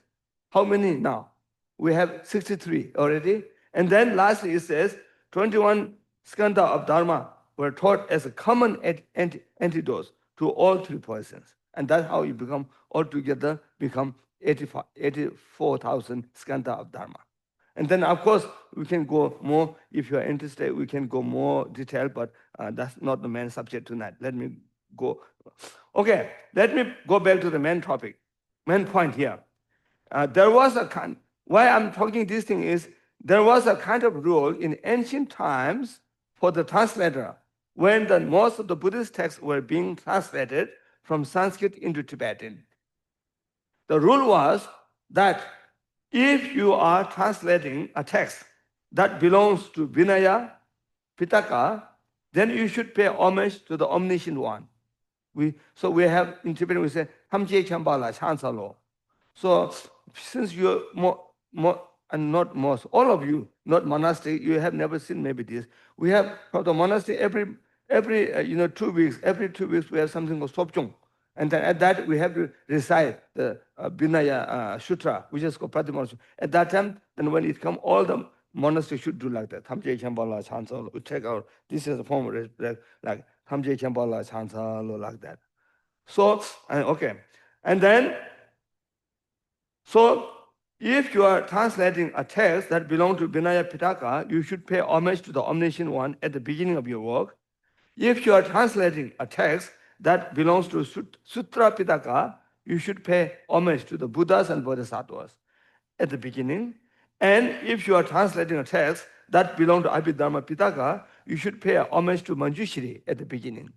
How many now? We have 63 already. And then lastly it says 21 skandha of Dharma were taught as a common antidote to all three poisons. And that's how you become altogether become 84,000 skandha of Dharma. And then, of course, we can go more. If you are interested, we can go more detail, but that's not the main subject tonight. Let me go. Okay, let me go back to the main topic, main point here. There was a kind, why I'm talking this thing is, there was a kind of rule in ancient times for the translator when most of the Buddhist texts were being translated from Sanskrit into Tibetan. The rule was that if you are translating a text that belongs to Vinaya, Pitaka, then you should pay homage to the omniscient one. So we have, in Tibetan, we say, Hamje Chambala, Chansalo. So since you're more, and not most, all of you, not monastic, you have never seen maybe this. We have from the monastery every 2 weeks, every 2 weeks we have something called Sopchung. And then at that, we have to recite the Vinaya Sutra, which is called Pratimana. At that time, then when it comes, all the monasteries should do like that. Thamje Chambala Chansalo. We take out, this is the form like Thamje Chambala Chansalo, like that. So, okay. And then, so if you are translating a text that belongs to Vinaya Pitaka, you should pay homage to the omniscient one at the beginning of your work. If you are translating a text that belongs to Sutra Pitaka, you should pay homage to the Buddhas and Bodhisattvas at the beginning. And if you are translating a text that belongs to Abhidharma Pitaka, you should pay homage to Manjushri at the beginning.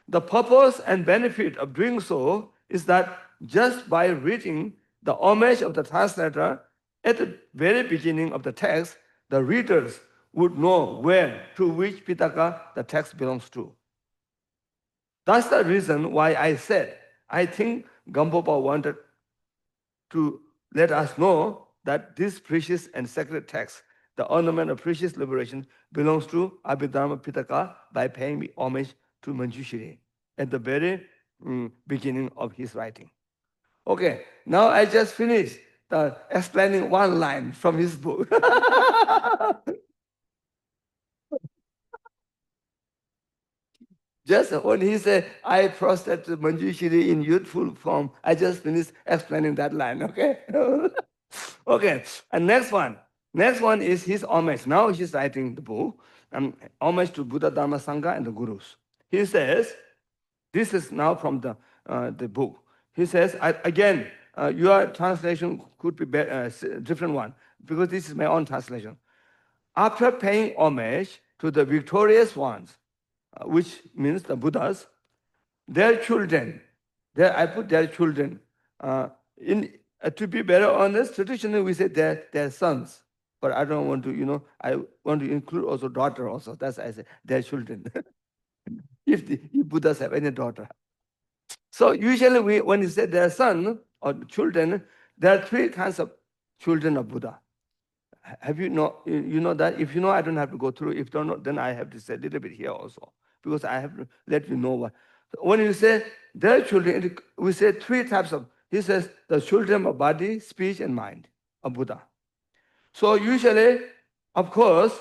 The purpose and benefit of doing so is that just by reading the homage of the translator at the very beginning of the text, the readers would know to which Pitaka the text belongs to. That's the reason why I said, I think Gampopa wanted to let us know that this precious and sacred text, the ornament of precious liberation, belongs to Abhidharma Pitaka by paying homage to Manjushri at the very beginning of his writing. Okay, now I just finished explaining one line from his book. Just when he said, I prostrated Manjushri in youthful form, I just finished explaining that line, okay? Okay, and next one. Next one is his homage. Now he's writing the book, homage to Buddha, Dharma, Sangha, and the Gurus. He says, this is now from the book. He says, again, your translation could be different one, because this is my own translation. After paying homage to the victorious ones, which means the Buddhas, their children, I put their children. To be very honest, traditionally we say their sons, but I don't want to, I want to include also daughter also. That's why I say their children. if Buddhas have any daughter. So usually when you say their son or children, there are three kinds of children of Buddha. Have you know that? If you know, I don't have to go through. If you don't know, then I have to say a little bit here also, because I have to let you know what. When you say their children, we say three types of. He says the children of body, speech, and mind of Buddha. So usually, of course,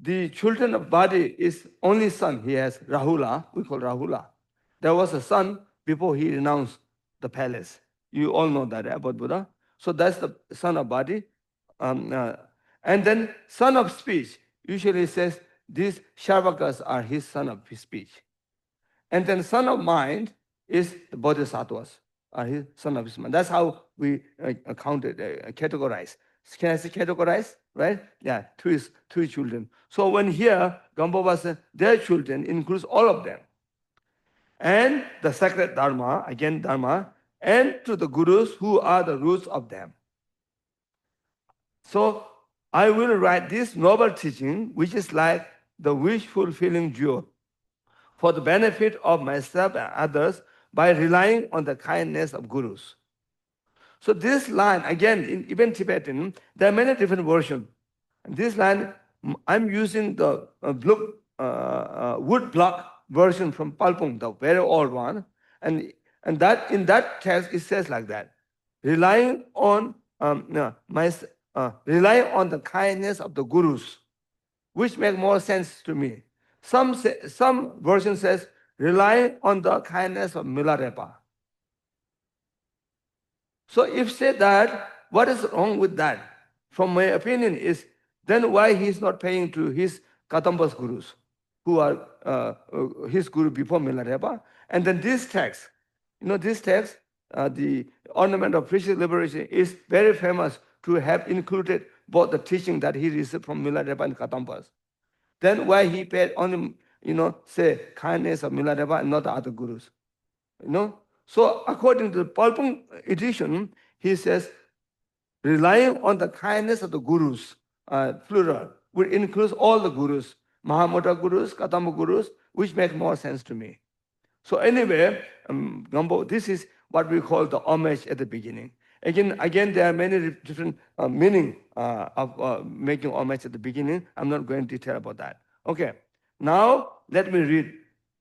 the children of body is only son. He has Rahula. We call Rahula. There was a son before he renounced the palace. You all know that about Buddha. So that's the son of body. And then son of speech usually says these Sharvakas are his son of his speech. And then son of mind is the bodhisattvas, are his son of his mind. That's how we count it, categorize. Can I say categorize? Right? Yeah, three children. So when here, Gambhava says their children includes all of them. And the sacred dharma, again dharma, and to the gurus who are the roots of them. So I will write this noble teaching, which is like the wish-fulfilling jewel, for the benefit of myself and others by relying on the kindness of gurus. So this line, again, in even Tibetan, there are many different versions. And this line, I'm using the wood block version from Palpung, the very old one. And that in that text, it says like that, relying on relying on the kindness of the gurus, which make more sense to me. Some version says, relying on the kindness of Milarepa. So if say that, what is wrong with that? From my opinion is, then why he is not paying to his Kadamba's gurus, who are his guru before Milarepa? And then this text, this text, the ornament of precious liberation is very famous to have included both the teaching that he received from Milarepa and Kadamba's. Then why he paid only, say, kindness of Milarepa and not the other gurus? So according to the Palpung edition, he says, relying on the kindness of the gurus, plural, which includes all the gurus, Mahamudra gurus, Kadamba gurus, which make more sense to me. So anyway, Gambo, this is what we call the homage at the beginning. Again, there are many different meaning of making homage at the beginning. I'm not going to detail about that. Okay, now let me read.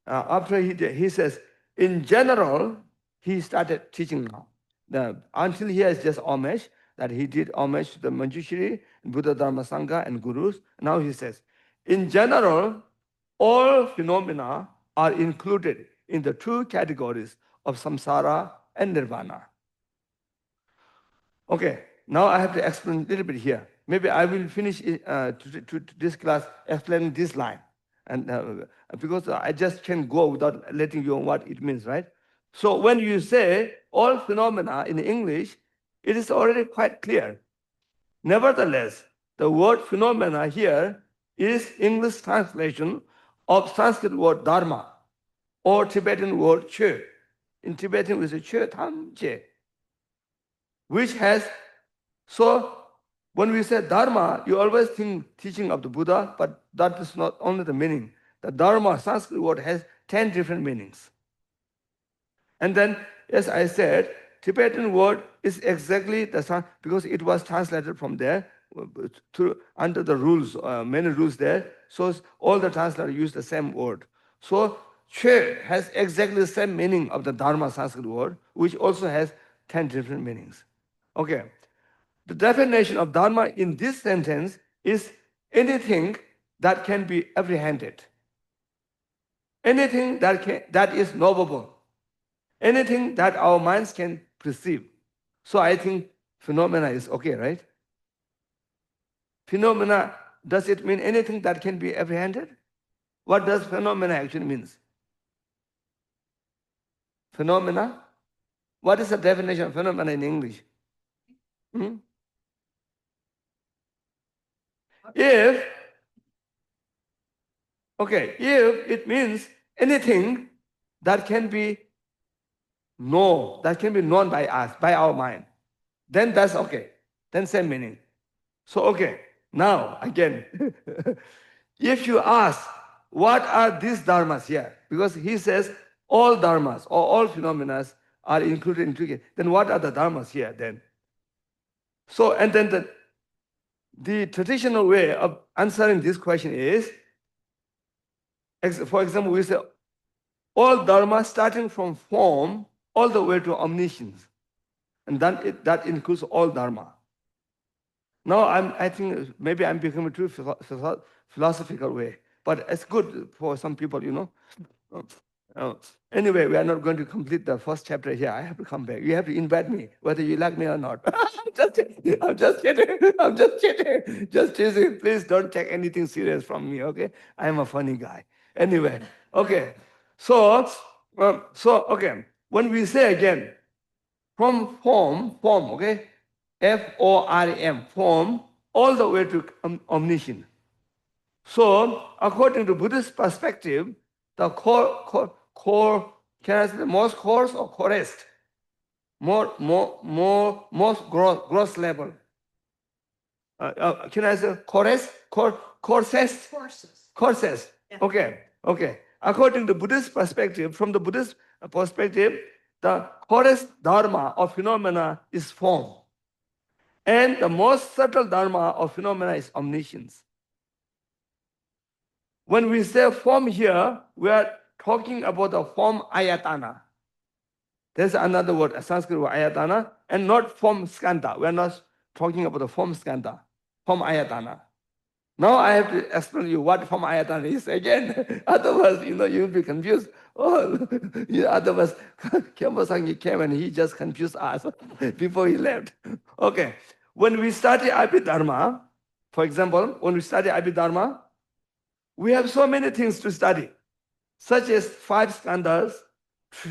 After he says, in general, he started teaching now. Until here is just homage, that he did homage to the Manjushri, Buddha, Dharma, Sangha, and Gurus. Now he says, in general, all phenomena are included in the two categories of samsara and nirvana. Okay, now I have to explain a little bit here. Maybe I will finish to this class explaining this line. And because I just can't go without letting you know what it means, right? So when you say all phenomena in English, it is already quite clear. Nevertheless, the word phenomena here is English translation of Sanskrit word dharma or Tibetan word che. In Tibetan we say che tam che, which has, so when we say dharma, you always think teaching of the Buddha, but that is not only the meaning. The dharma Sanskrit word has 10 different meanings. And then, as I said, Tibetan word is exactly the same because it was translated from there under the rules, many rules there. So all the translators use the same word. So che has exactly the same meaning of the dharma Sanskrit word, which also has 10 different meanings. Okay. The definition of dharma in this sentence is anything that can be apprehended, anything that is knowable, anything that our minds can perceive. So I think phenomena is okay, right? Phenomena, does it mean anything that can be apprehended? What does phenomena actually mean? Phenomena? What is the definition of phenomena in English? If it means anything that can be known by us, by our mind, then that's okay. Then same meaning. So okay, now again, if you ask, what are these dharmas here? Because he says all dharmas or all phenomena are included in Trinley. Then what are the dharmas here then? So, and then the traditional way of answering this question is, for example, we say all dharma starting from form all the way to omniscience. And then that includes all dharma. Now I think maybe I'm becoming too philosophical way, but it's good for some people, Anyway, we are not going to complete the first chapter here. I have to come back. You have to invite me, whether you like me or not. I'm just kidding. I'm just kidding. Just teasing. Please don't take anything serious from me, okay? I am a funny guy. Anyway, okay. So, okay. When we say again, from form, okay? Form, form, all the way to omniscient. So, according to Buddhist perspective, the core, can I say the most coarse or coarest? Most gross level. Can I say coarest? Coarsest? Courses. Coarsest. Yeah. Okay. According to Buddhist perspective, from the Buddhist perspective, the coarest dharma of phenomena is form. And the most subtle dharma of phenomena is omniscience. When we say form here, we are talking about the form ayatana. There's another word, a Sanskrit word, ayatana, and not form skanda. We are not talking about the form skanda, form ayatana. Now I have to explain to you what form ayatana is again. Otherwise, you'll be confused. Oh, otherwise, Khenpo Sangye came and he just confused us before he left. Okay. When we study Abhidharma, for example, when we study Abhidharma, we have so many things to study, such as 5 skandhas,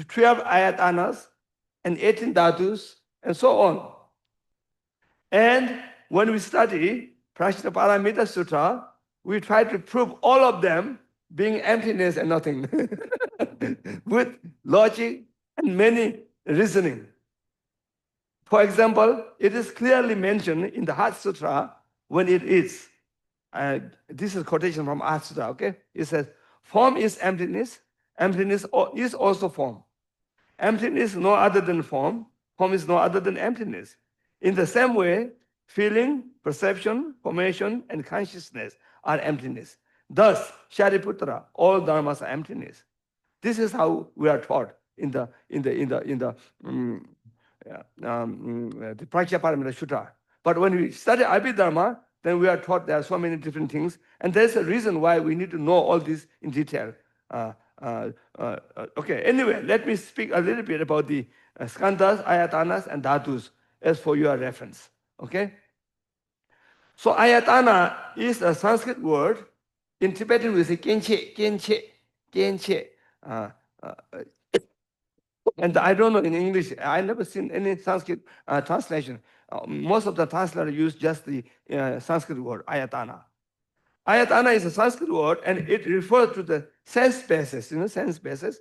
12 ayatanas, and 18 dhatus, and so on. And when we study Prajnaparamita Sutra, we try to prove all of them being emptiness and nothing, with logic and many reasoning. For example, it is clearly mentioned in the Heart Sutra when it is. This is quotation from Heart Sutra, okay? It says, form is emptiness, emptiness is also form. Emptiness is no other than form is no other than emptiness. In the same way, feeling, perception, formation, and consciousness are emptiness. Thus, Shariputra, all dharmas are emptiness. This is how we are taught in the Prajnaparamita Sutra. But when we study Abhidharma, then we are taught there are so many different things, and there's a reason why we need to know all this in detail. Okay, anyway, let me speak a little bit about the skandhas, ayatanas, and dhatus as for your reference. Okay? So ayatana is a Sanskrit word. In Tibetan we say genche. And I don't know in English, I never seen any Sanskrit translation. Most of the translators use just the Sanskrit word, ayatana. Ayatana is a Sanskrit word, and it refers to the sense bases, sense bases,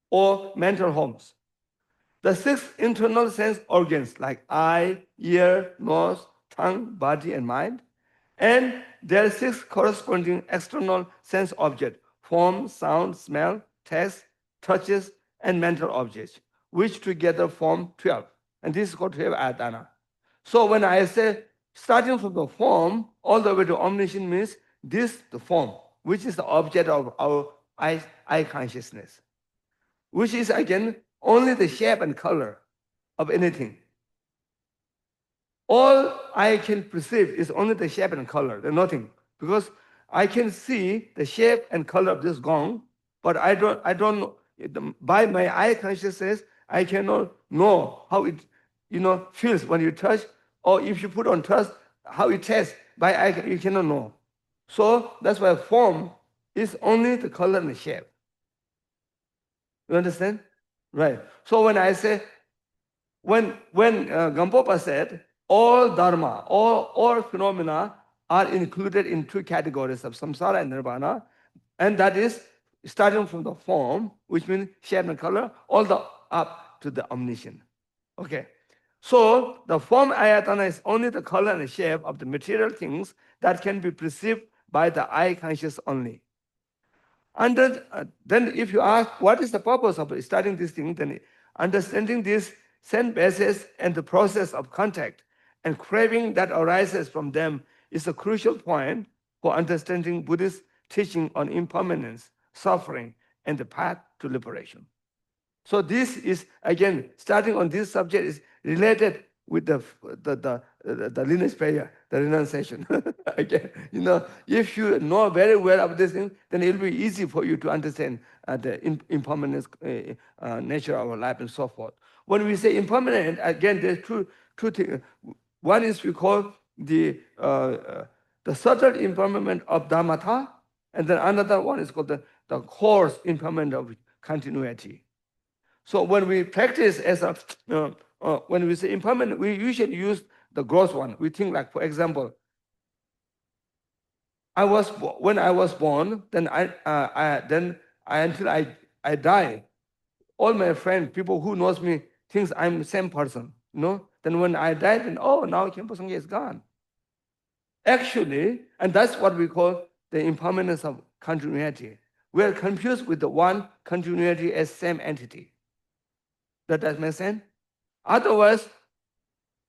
or mental homes. The 6 internal sense organs like eye, ear, nose, tongue, body, and mind. And there are 6 corresponding external sense objects: form, sound, smell, taste, touches, and mental objects, which together form 12. And this is called 12 ayatana. So when I say starting from the form all the way to omniscient means this, the form, which is the object of our eye consciousness, which is again only the shape and color of anything. All I can perceive is only the shape and color, there's nothing. Because I can see the shape and color of this gong, but I don't know. By my eye consciousness, I cannot know how it feels when you touch, or if you put on touch, how it tastes. By eye, you cannot know. So that's why form is only the color and the shape. You understand? Right. So when I say, when Gampopa said, all dharma, all phenomena are included in 2 categories of samsara and nirvana, and that is starting from the form, which means shape and color, all the up to the omniscient. Okay. So the form ayatana is only the color and the shape of the material things that can be perceived by the eye conscious only. And then if you ask what is the purpose of studying this thing, then understanding this sense basis and the process of contact and craving that arises from them is a crucial point for understanding Buddhist teaching on impermanence, suffering, and the path to liberation. So this is, again, starting on this subject is related with the lineage prayer. the renunciation. Okay, if you know very well about this thing, then it'll be easy for you to understand the impermanence nature of our life and so forth. When we say impermanent, again, there's two things. One is we call the subtle impermanence of dharmata, and then another one is called the coarse impermanence of continuity. So when we practice as a, when we say impermanent, we usually use the gross one. We think like, for example, when I was born, then until I die, all my friends, people who knows me, thinks I'm the same person. Then when I died, then now Khenpo Sangye is gone. Actually, and that's what we call the impermanence of continuity. We are confused with the one continuity as same entity. That does make sense? Otherwise,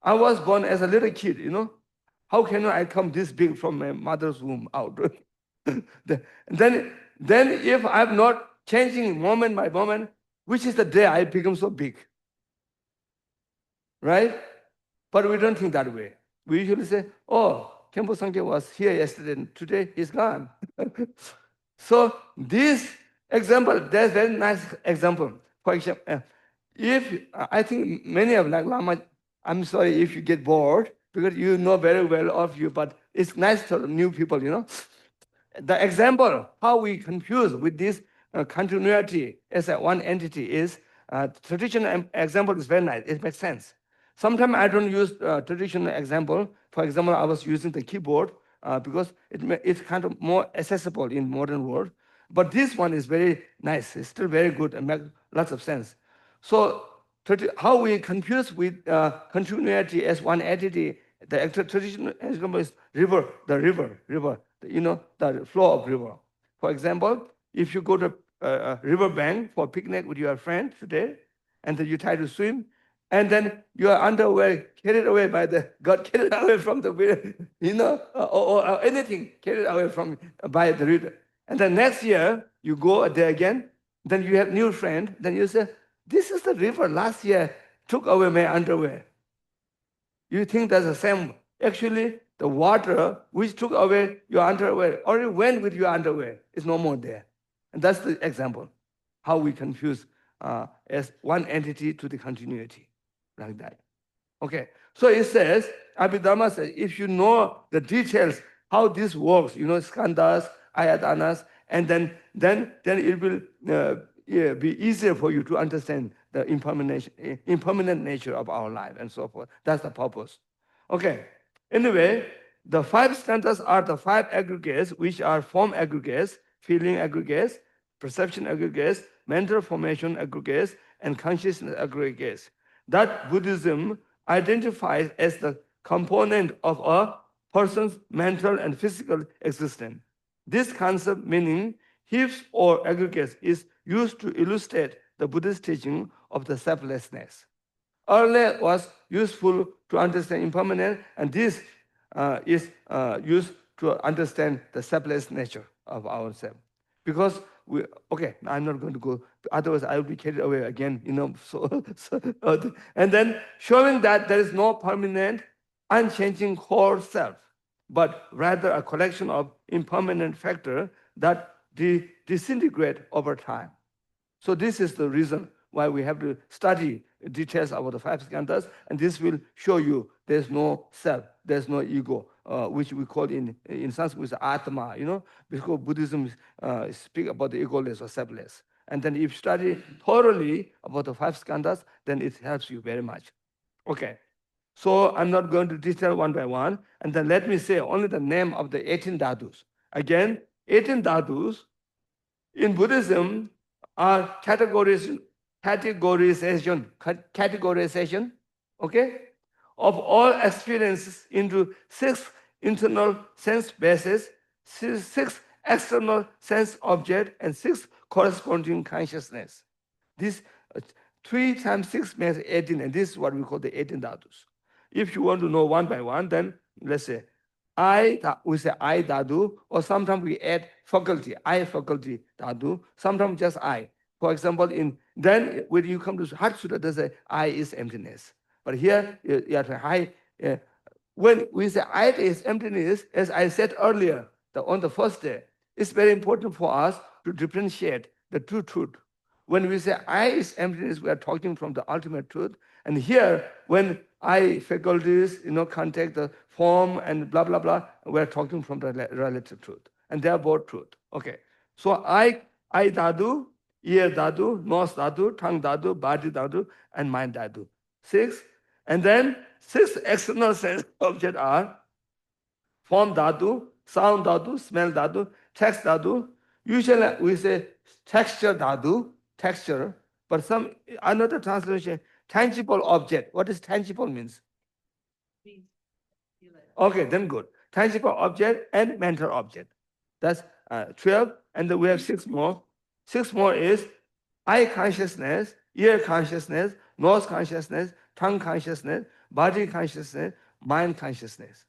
I was born as a little kid, How can I come this big from my mother's womb out? then if I'm not changing moment by moment, which is the day I become so big? Right? But we don't think that way. We usually say, Khenpo Sangye was here yesterday, and today he's gone. So this example, there's a very nice example. For example, if I think many of like Lama, I'm sorry if you get bored because you know very well of you, but it's nice to new people, The example how we confuse with this continuity as a one entity is traditional example is very nice. It makes sense. Sometimes I don't use traditional example. For example, I was using the keyboard because it's kind of more accessible in modern world. But this one is very nice. It's still very good and makes lots of sense. So how we confuse with continuity as one entity, the actual traditional example is river, the flow of river. For example, if you go to a river bank for a picnic with your friend today, and then you try to swim, and then your underwear carried away got carried away from the river, or anything carried away by the river. And then next year, you go there again, then you have new friend, then you say, this is the river last year took away my underwear. You think that's the same. Actually, the water which took away your underwear already went with your underwear. It's no more there. And that's the example, how we confuse as one entity to the continuity, like that. Okay, so it says, Abhidharma says, if you know the details, how this works, skandhas, ayatanas, and then it will be easier for you to understand the impermanent nature of our life and so forth. That's the purpose. Okay, anyway, the 5 skandhas are the 5 aggregates, which are form aggregates, feeling aggregates, perception aggregates, mental formation aggregates, and consciousness aggregates that Buddhism identifies as the component of a person's mental and physical existence. This concept, meaning heaps or aggregates, is used to illustrate the Buddhist teaching of the selflessness. Earlier was useful to understand impermanence, and this is used to understand the selfless nature of ourselves. Because I'm not going to go, otherwise I will be carried away again, and then showing that there is no permanent, unchanging core self, but rather a collection of impermanent factors that disintegrate over time. So this is the reason why we have to study details about the 5 skandhas, and this will show you there's no self, there's no ego, which we call in Sanskrit Atma, because Buddhism speak about the egoless or selfless. And then if you study thoroughly about the 5 skandhas, then it helps you very much. Okay, so I'm not going to detail one by one, and then let me say only the name of the 18 dhadus. Again, 18 dhadus in Buddhism are categorization, okay, of all experiences into 6 internal sense bases, 6 external sense objects, and 6 corresponding consciousness. This 3 times 6 makes 18, and this is what we call the 18 dhadus. If you want to know one by one, then let's say we say I dhatu, or sometimes we add faculty, I faculty dhatu, sometimes just I. For example, then when you come to Heart Sutta, they say I is emptiness. But here you have to when we say I is emptiness, as I said earlier, on the first day, it's very important for us to differentiate the two truth. When we say I is emptiness, we are talking from the ultimate truth. And here, when I faculties, contact the form and blah, blah, blah, we are talking from the relative truth. And they are both truth. Okay. So I dadu, ear dadu, nose dadu, tongue dadu, body dadu, and mind dadu. 6. And then 6 external sense objects are form dadu, sound dadu, smell dadu, text dadu. Usually we say texture dadu, texture, but some another translation, tangible object. What does tangible means? Okay, then good. Tangible object and mental object. That's 12, and then we have 6 more. 6 more is eye consciousness, ear consciousness, nose consciousness, tongue consciousness, body consciousness, mind consciousness.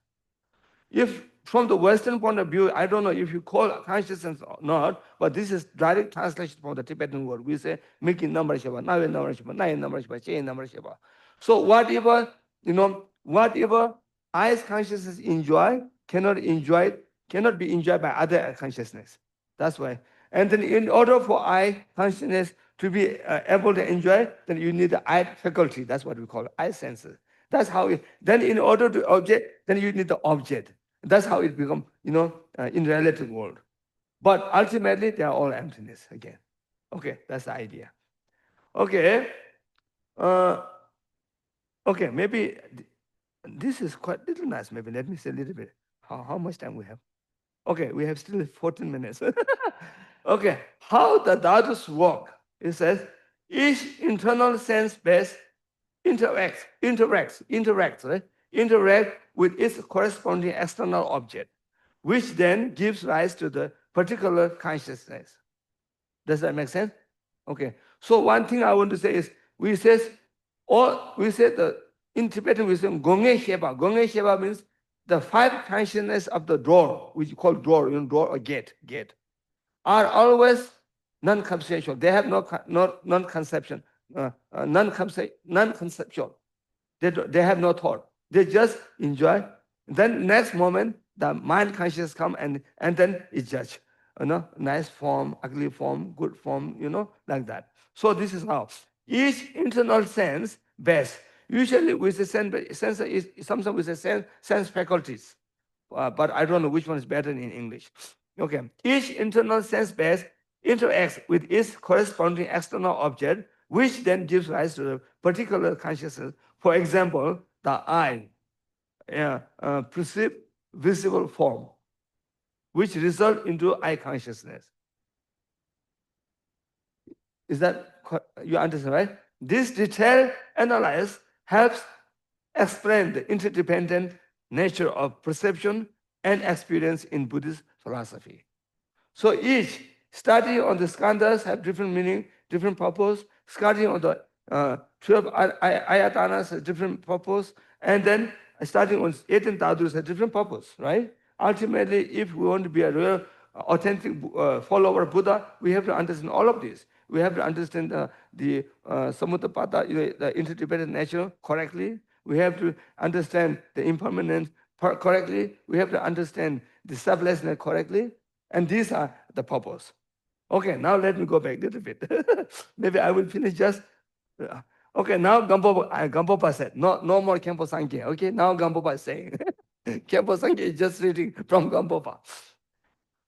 If from the Western point of view, I don't know if you call consciousness or not, but this is direct translation from the Tibetan word. We say, Miki number Shiva, Navi number Shiva, Nai number Shiva, Che number Shiva. So whatever, whatever eyes consciousness enjoy, cannot be enjoyed by other consciousness. That's why. And then in order for eye consciousness to be able to enjoy, then you need the eye faculty. That's what we call eye senses. That's how it, then in order to object, then you need the object. That's how it becomes, in relative world. But ultimately, they are all emptiness again. Okay, that's the idea. Okay. Okay, maybe this is quite little nice. Maybe let me say a little bit. How much time we have? Okay, we have still 14 minutes. Okay, how the Dadus work? It says, each internal sense-based interacts with its corresponding external object, which then gives rise to the particular consciousness. Does that make sense? Okay. So one thing I want to say is, in Tibetan we say Gongye Sheba. Gongye Sheba means the 5 consciousness of the door, which you call door, door or gate, are always non-conceptual. They have no non-conception, non-conceptual. They have no thought. They just enjoy. Then next moment, the mind consciousness come and then it judge. Nice form, ugly form, good form, like that. So this is how. Each internal sense best. Usually we say sense is sometimes we say sense faculties. But I don't know which one is better in English. Okay. Each internal sense base interacts with its corresponding external object, which then gives rise to a particular consciousness. For example, the eye perceive visible form, which result into eye consciousness. Is that you understand, right? This detailed analysis helps explain the interdependent nature of perception and experience in Buddhist philosophy. So each study on the skandhas have different meaning, different purpose. Studying on the 12 ayatanas has different purpose. And then studying on 18 dhadus has different purpose, right? Ultimately, if we want to be a real authentic follower of Buddha, we have to understand all of this. We have to understand the samutapata, the interdependent nature correctly. We have to understand the impermanence correctly. We have to understand the selflessness correctly. And these are the purpose. Okay, now let me go back a little bit. Maybe I will finish just. Okay, now Gampopa said, no more Khenpo Sangye. Okay, now Gampopa is saying. Khenpo Sangye is just reading from Gampopa.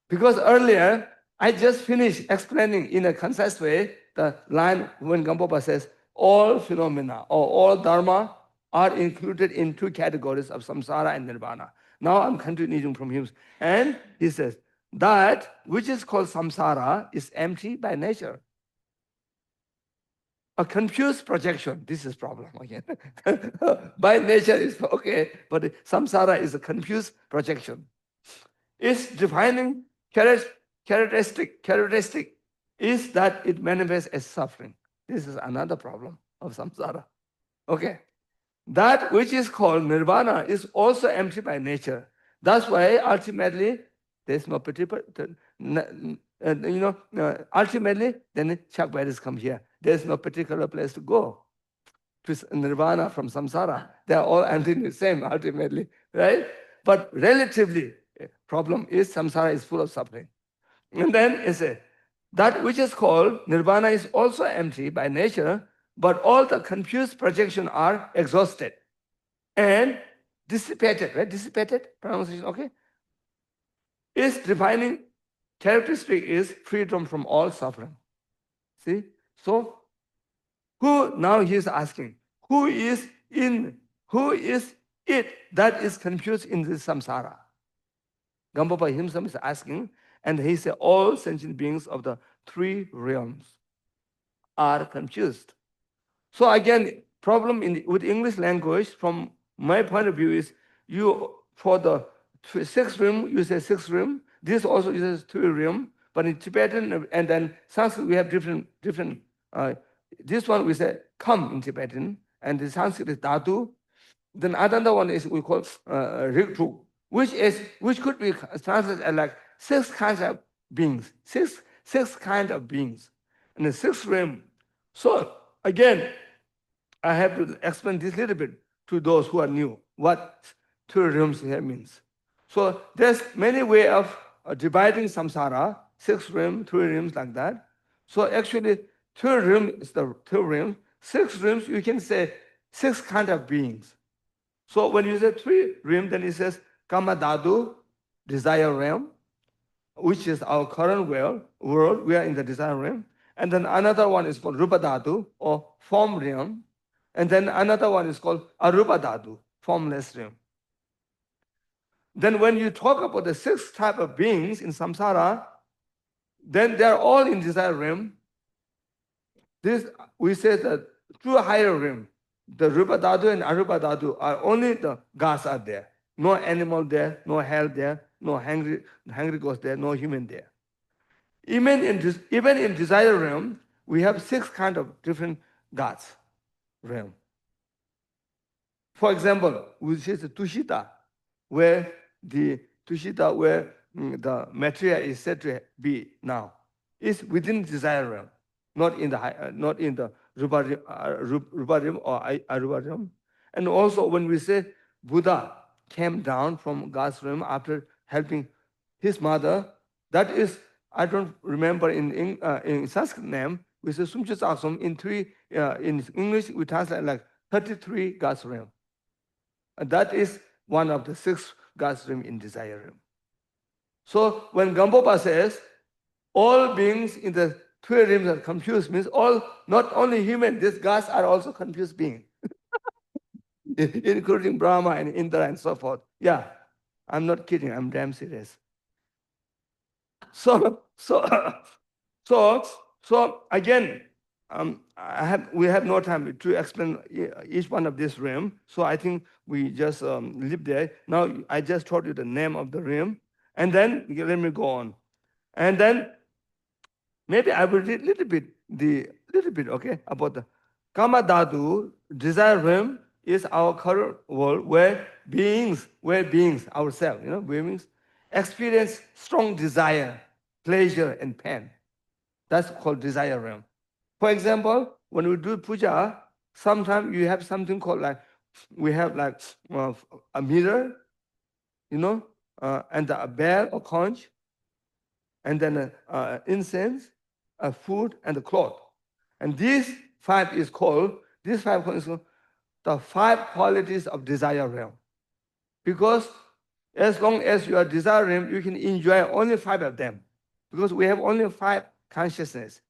Because earlier, I just finished explaining in a concise way the line when Gampopa says, all phenomena or all dharma are included in 2 categories of samsara and nirvana. Now I'm continuing from him. And he says, that which is called samsara is empty by nature. A confused projection, this is problem again. By nature is okay, but samsara is a confused projection. Its defining characteristic is that it manifests as suffering. This is another problem of samsara. Okay. That which is called nirvana is also empty by nature. That's why ultimately there's no particular, ultimately then Chakvaris come here. There's no particular place to go. to nirvana from samsara. They are all ending the same ultimately, right? But relatively, problem is samsara is full of suffering. And then it says, that which is called nirvana is also empty by nature, but all the confused projections are exhausted and dissipated, right? Dissipated, pronunciation, okay? Its defining characteristic is freedom from all suffering. See? So, who now he is asking, who is it that is confused in this samsara? Gampopa himself is asking, and he said, all sentient beings of the three realms are confused. So again, problem with English language, from my point of view, is you for the sixth realm you say sixth realm. This also uses three realm, but in Tibetan and then Sanskrit we have different. This one we say come in Tibetan, and the Sanskrit is dhatu. Then another one is we call rigtu, which could be translated as like six kinds of beings, six kind of beings, and the sixth realm. So again, I have to explain this little bit to those who are new, what three realms here means. So there's many ways of dividing samsara, six realms, three realms, like that. So actually, third realm is the third realm. Six realms, you can say six kind of beings. So when you say three realms, then it says kama dhatu, desire realm, which is our current world. We are in the desire realm. And then another one is called rupa dhatu, or form realm. And then another one is called arupa dhatu, formless realm. Then when you talk about the six type of beings in samsara, then they are all in desire realm. This we say that true higher realm, the rupa dhatu and arupa dhatu are only the gods are there. No animal there, no hell there, no hungry ghost there, no human there. Even in desire realm, we have six kind of different gods realm. For example, we say the Tushita, where the material is said to be now, is within desire realm, not in the rupa realm or arupa realm. And also when we say Buddha came down from God's realm after helping his mother, that is, I don't remember in Sanskrit name, we say Sumchasasam. In English we translate like 33 God's realm. And that is one of the six God's realm in desire realm. So when Gampopa says all beings in the three realms are confused, means all, not only human, these gods are also confused beings, including Brahma and Indra and so forth. Yeah, I'm not kidding, I'm damn serious. So again, we have no time to explain each one of this realm. So I think we just leave there. Now I just told you the name of the realm, and then let me go on. And then maybe I will read little bit, okay, about the Kama Dhatu, desire realm is our current world where beings ourselves, beings experience strong desire, pleasure, and pain. That's called desire realm. For example, when we do puja, sometimes you have something called we have a mirror, and a bell or conch, and then incense, a food, and a cloth. And these five is called the five qualities of desire realm. Because as long as you are desire realm, you can enjoy only five of them. Because we have only five consciousness.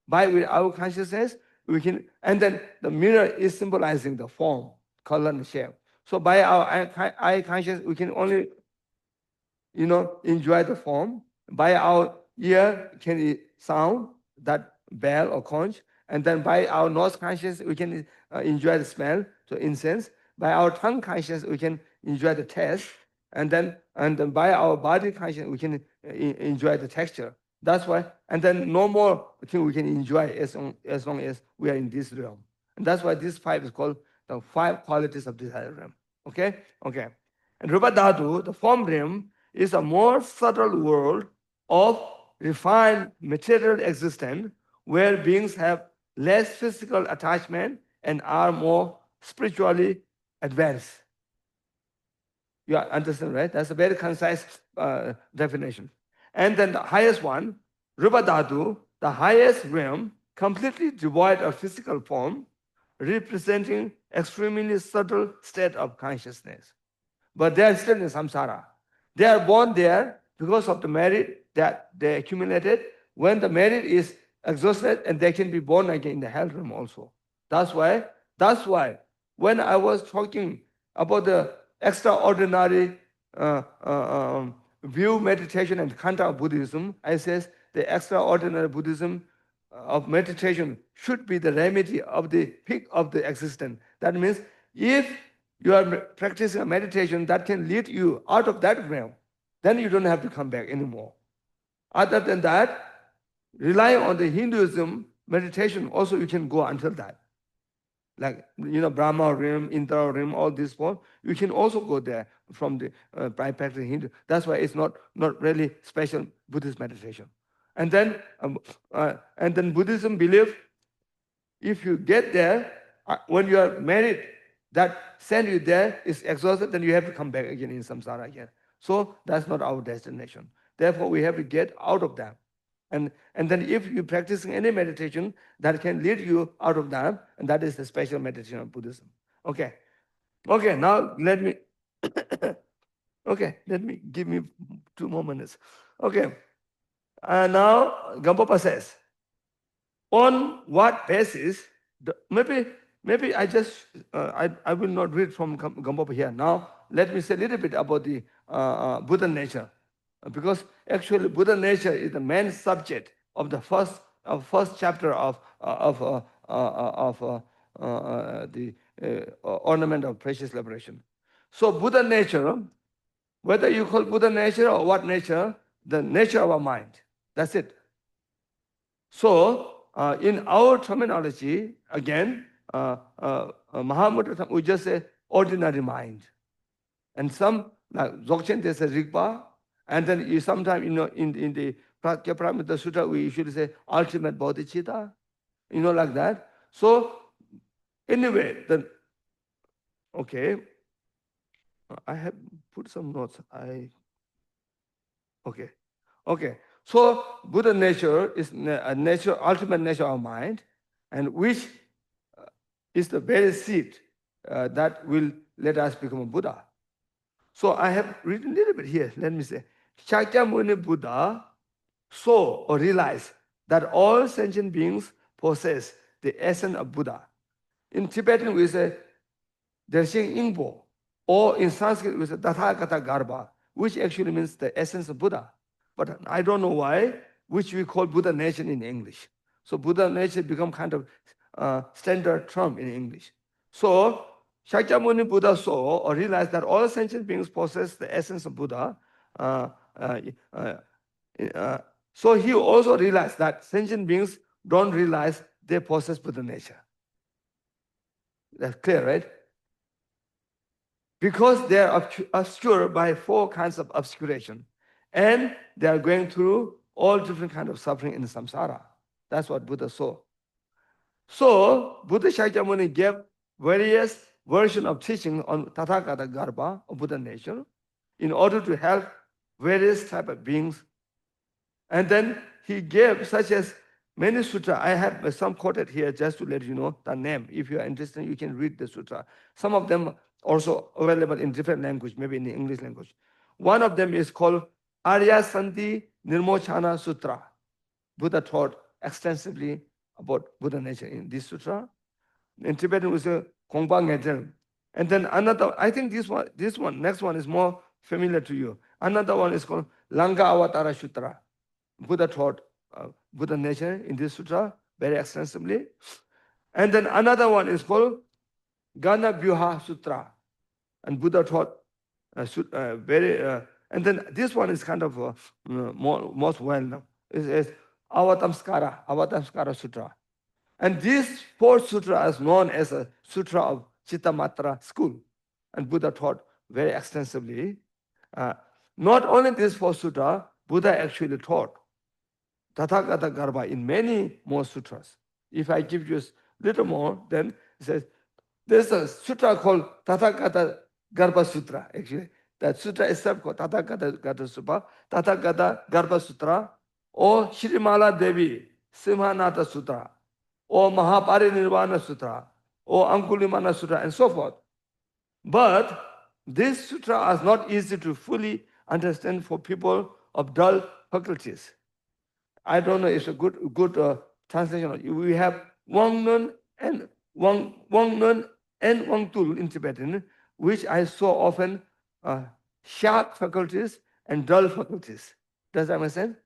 With our consciousness, we can, and then the mirror is symbolizing the form, color, and shape. So by our eye consciousness, we can only, enjoy the form. By our ear, can sound, that bell or conch. And then by our nose consciousness, we can enjoy the smell, so incense. By our tongue consciousness, we can enjoy the taste. And then by our body consciousness, we can enjoy the texture. That's why, and then no more thing we can enjoy as long as we are in this realm. And that's why this five is called the five qualities of desire realm. Okay? And Rupa Dhatu, the form realm, is a more subtle world of refined material existence where beings have less physical attachment and are more spiritually advanced. You understand, right? That's a very concise definition. And then the highest one, Rupa Dhatu, the highest realm, completely devoid of physical form, representing extremely subtle state of consciousness. But they are still in samsara. They are born there because of the merit that they accumulated. When the merit is exhausted, and they can be born again in the hell realm also. That's why when I was talking about the extraordinary view, meditation, and kanta of Buddhism, I says the extraordinary Buddhism of meditation should be the remedy of the peak of the existence. That means if you are practicing a meditation that can lead you out of that realm, then you don't have to come back anymore. Other than that, relying on the Hinduism meditation, also you can go until that. Like, Brahma realm, Indra realm, all this form, you can also go there from the by practicing Hindu. That's why it's not really special Buddhist meditation. And then Buddhism believe if you get there, when you are married, that send you there is exhausted, then you have to come back again in samsara again. So that's not our destination. Therefore, we have to get out of that. And then if you're practicing any meditation that can lead you out of that, and that is the special meditation of Buddhism. Okay. Now let me give me 2 more minutes. Okay. Now Gampopa says, on what basis? Maybe I just I will not read from Gampopa here. Now let me say a little bit about the Buddha nature, because actually Buddha nature is the main subject of the first chapter of the ornament of precious liberation. So Buddha nature, whether you call Buddha nature or what nature, the nature of our mind. That's it. So in our terminology, again, Mahamudra, we just say ordinary mind. And some, like Dzogchen, they say Rigpa. And then you sometimes, in the Pratyaparamita Sutta, we usually say ultimate bodhicitta, like that. So anyway, okay, I have put some notes. Okay. So Buddha nature is a nature, ultimate nature of mind, and which is the very seed that will let us become a Buddha. So I have written a little bit here. Let me say, Shakyamuni Buddha saw or realized that all sentient beings possess the essence of Buddha. In Tibetan we say Dershing Ingpo, or in Sanskrit we say Tathagata Garbha, which actually means the essence of Buddha. But I don't know why, which we call Buddha nature in English. So Buddha nature become kind of standard term in English. So Shakyamuni Buddha saw or realized that all sentient beings possess the essence of Buddha. So he also realized that sentient beings don't realize they possess Buddha nature. That's clear, right? Because they are obscured by 4 kinds of obscuration. And they are going through all different kinds of suffering in the samsara. That's what Buddha saw. So Buddha Shakyamuni gave various versions of teaching on Tathagata Garbha, or Buddha nature, in order to help various type of beings. And then he gave such as many sutras. I have some quoted here just to let you know the name. If you are interested, you can read the sutra. Some of them also available in different language, maybe in the English language. One of them is called Arya Santi Nirmochana Sutra. Buddha taught extensively about Buddha nature in this sutra. In Tibetan, we say Kongpa Ngedren. And then another, I think this one, next one is more familiar to you. Another one is called Langa Avatara Sutra. Buddha taught Buddha nature in this sutra very extensively. And then another one is called Gana Vyuha Sutra. And Buddha taught and then this one is kind of most well known. It's Avatamskara Sutra. And these 4 sutras are known as a Sutra of Chittamatra school. And Buddha taught very extensively. Not only these 4 sutras, Buddha actually taught Tathagata Garbha in many more sutras. If I give you a little more, then He says, there's a sutra called Tathagata Garbha Sutra, actually. That sutra itself called Tathagata Sutra, Tathagata Garbha Sutra, or Shrimala Devi Simhanatha Sutra, or Mahaparinirvana Sutra, or Angulimala Sutra, and so forth. But this sutra is not easy to fully understand for people of dull faculties. I don't know, it's a good translation. We have Wang Nun and Wang Nun and Wang Tul in Tibetan, which I saw often sharp faculties and dull faculties. Does that make sense?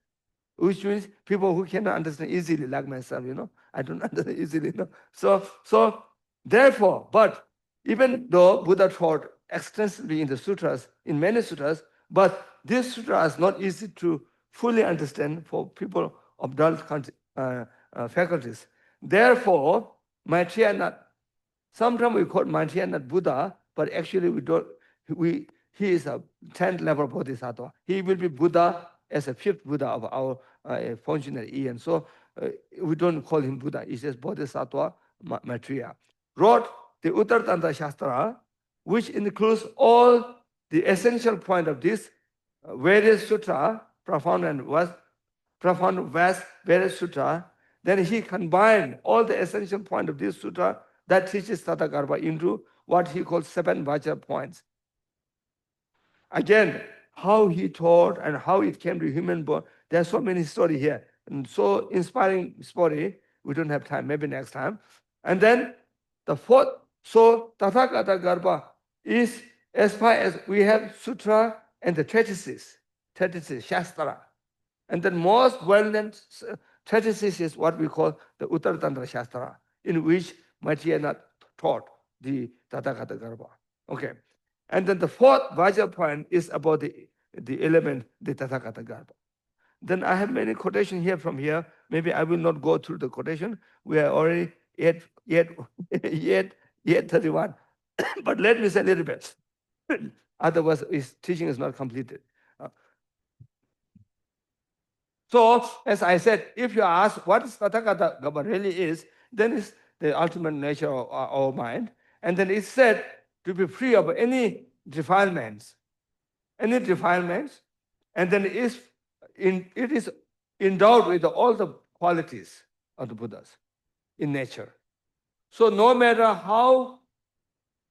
Which means people who cannot understand easily, like myself, I don't understand easily. So therefore, but even though Buddha taught extensively in the sutras, in many sutras, but this sutra is not easy to fully understand for people of dull faculties. Therefore, Maitreya, sometimes we call Maitreya not Buddha, but actually we don't. He is a 10th level bodhisattva. He will be Buddha as a 5th Buddha of our functional eon. So we don't call him Buddha. He says Bodhisattva Maitreya. Wrote the Uttartantra Shastra, which includes all the essential point of this various sutra, profound and vast various sutra. Then he combined all the essential point of this sutra that teaches Tathagarbha into what he calls 7 Vajra points. Again, how he taught and how it came to human born. There's so many stories here. And so inspiring story. We don't have time, maybe next time. And then the 4th, so Tathagata Garbha is as far as we have sutra and the treatises, Shastra. And then most well-known treatises is what we call the Uttartantra Shastra, in which Maitreya taught the Tathagata Garbha. Okay. And then the 4th Vajra point is about the element, the Tathagata Garbha. Then I have many quotations here from here. Maybe I will not go through the quotation. We are already yet 31. But let me say a little bit. Otherwise, his teaching is not completed. So, as I said, if you ask what Tathagata Garbha really is, then it's the ultimate nature of our mind. And then it's said to be free of any defilements. And then it is endowed with all the qualities of the Buddhas in nature. So no matter how,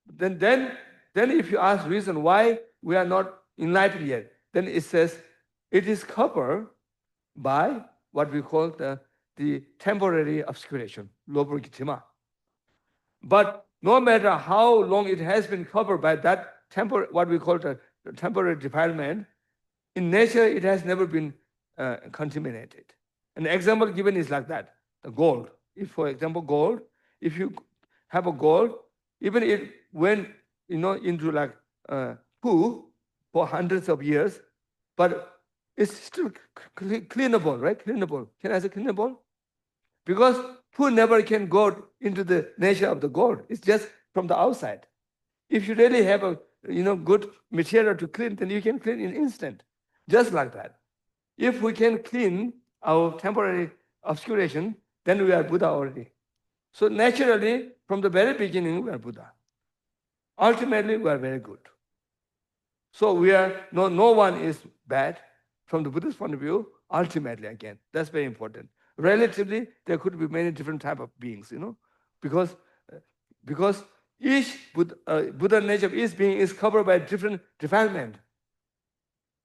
then if you ask reason why we are not enlightened yet, then it says it is covered by what we call the temporary obscuration, lobrgitima. But no matter how long it has been covered by that what we call the temporary defilement, in nature it has never been contaminated. An example given is like that: the gold. If, for example, gold, if you have a gold, even if it went into like poo for hundreds of years, but it's still cleanable, right? Cleanable. Can I say cleanable? Because poo never can go into the nature of the gold. It's just from the outside. If you really have a good material to clean, then you can clean in instant, just like that. If we can clean our temporary obscuration, then we are Buddha already. So naturally, from the very beginning, we are Buddha. Ultimately, we are very good. So we are no one is bad from the Buddhist point of view. Ultimately, again, that's very important. Relatively, there could be many different type of beings, because each Buddha nature of each being is covered by different defilement.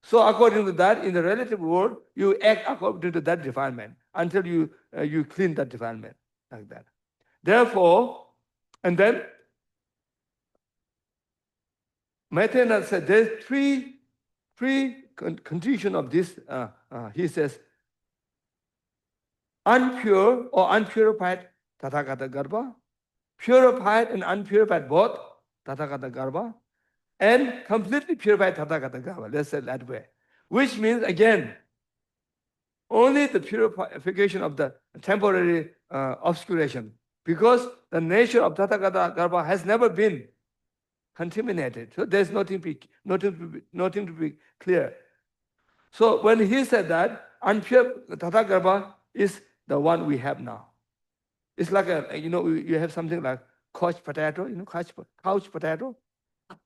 So according to that, in the relative world, you act according to that defilement until you clean that defilement like that. Therefore, and then Maitreya said there's three conditions of this. He says, unpure or unpurified Tathagata Garbha, purified and unpurified both Tathagata Garbha, and completely purified Tathagata Garbha. Let's say that way. Which means, again, only the purification of the temporary obscuration, because the nature of Tathagata Garbha has never been contaminated. So there's nothing to be clear. So when he said that, unpure Tathagata Garbha is the one we have now. It's like you have something like couch potato, couch potato.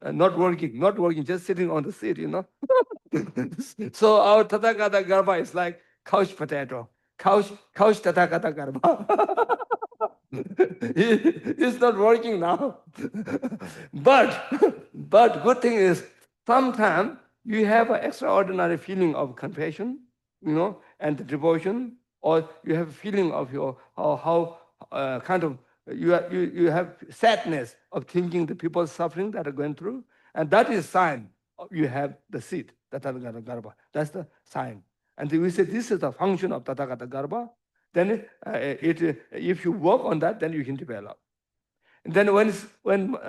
Not working, just sitting on the seat, So our Tathagata Garbha is like couch potato. Couch Tathagata Garbha. It's not working now. but good thing is sometimes you have an extraordinary feeling of compassion, and devotion, or you have a feeling of your how kind of you have sadness of thinking the people suffering that are going through, and that is sign you have the seed, Tathagata Garbha. That's the sign. And we say this is the function of Tathagata Garbha. Then if you work on that, then you can develop. And then when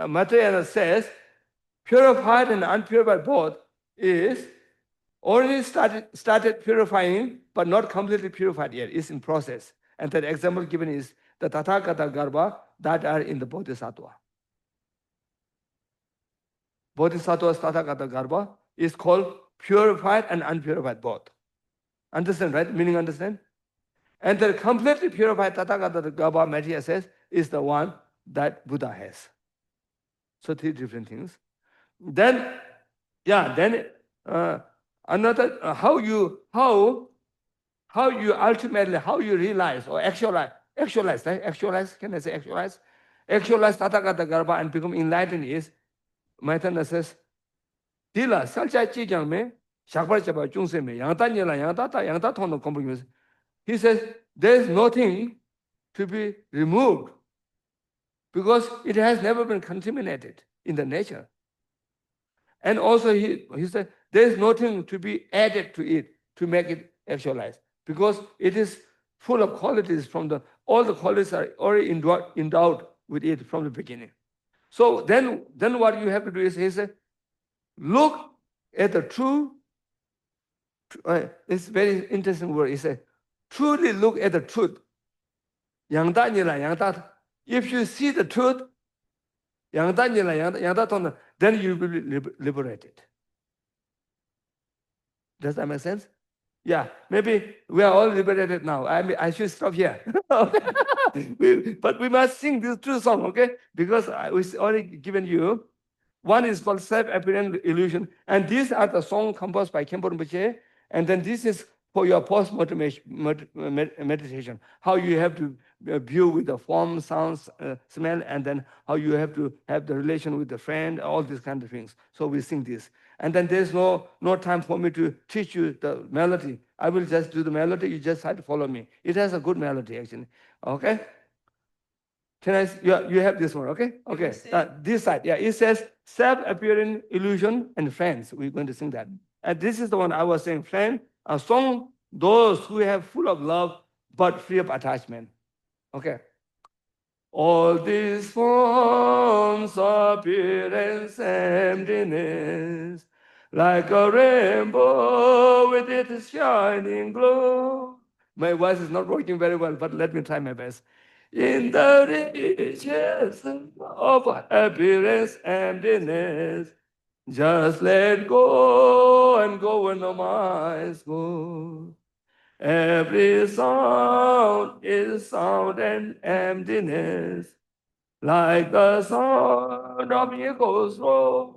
Maitreya says purified and unpurified both is already started purifying, but not completely purified yet. It's in process. And the example given is the Tathagata Garbha that are in the Bodhisattva. Bodhisattva's Tathagata Garbha is called purified and unpurified both. Understand, right? Meaning understand? And the completely purified Tathagata Garbha, Maitreya says, is the one that Buddha has. So three different things. Then another how you ultimately realize or actualize, right? Can I say actualize Tathagata Garbha and become enlightened is Maitreya says, Dila salcha chi jang me shakbar chaba chung se me yang ta nyela yang ta thon no compromise. He says there is nothing to be removed because it has never been contaminated in the nature. And also he said there is nothing to be added to it to make it actualized because it is full of qualities all the qualities are already endowed with it from the beginning. So then what you have to do is, he said, look at the true, it's very interesting word. He said, truly look at the truth. If you see the truth, then you will be liberated. Does that make sense? Yeah, maybe we are all liberated now. I should stop here. But we must sing this true song, okay? Because we already given you. One is called Self-Apparent Illusion. And these are the songs composed by Khenpo Rinpoche. And then this is for your post-mortem meditation. How you have to view with the form, sounds, smell, and then how you have to have the relation with the friend, all these kind of things. So we sing this. And then there's no time for me to teach you the melody. I will just do the melody. You just have to follow me. It has a good melody, actually. Okay? You have this one, okay? Okay. This side, yeah. It says self-appearing illusion and friends. We're going to sing that. And this is the one I was saying, friend, a song, those who have full of love but free of attachment. Okay. All these forms, appearance, emptiness, like a rainbow with its shining glow. My voice is not working very well, but let me try my best. In the riches of appearance, emptiness, just let go and go where no minds go. Every sound is sound and emptiness, like the sound of echoes rose.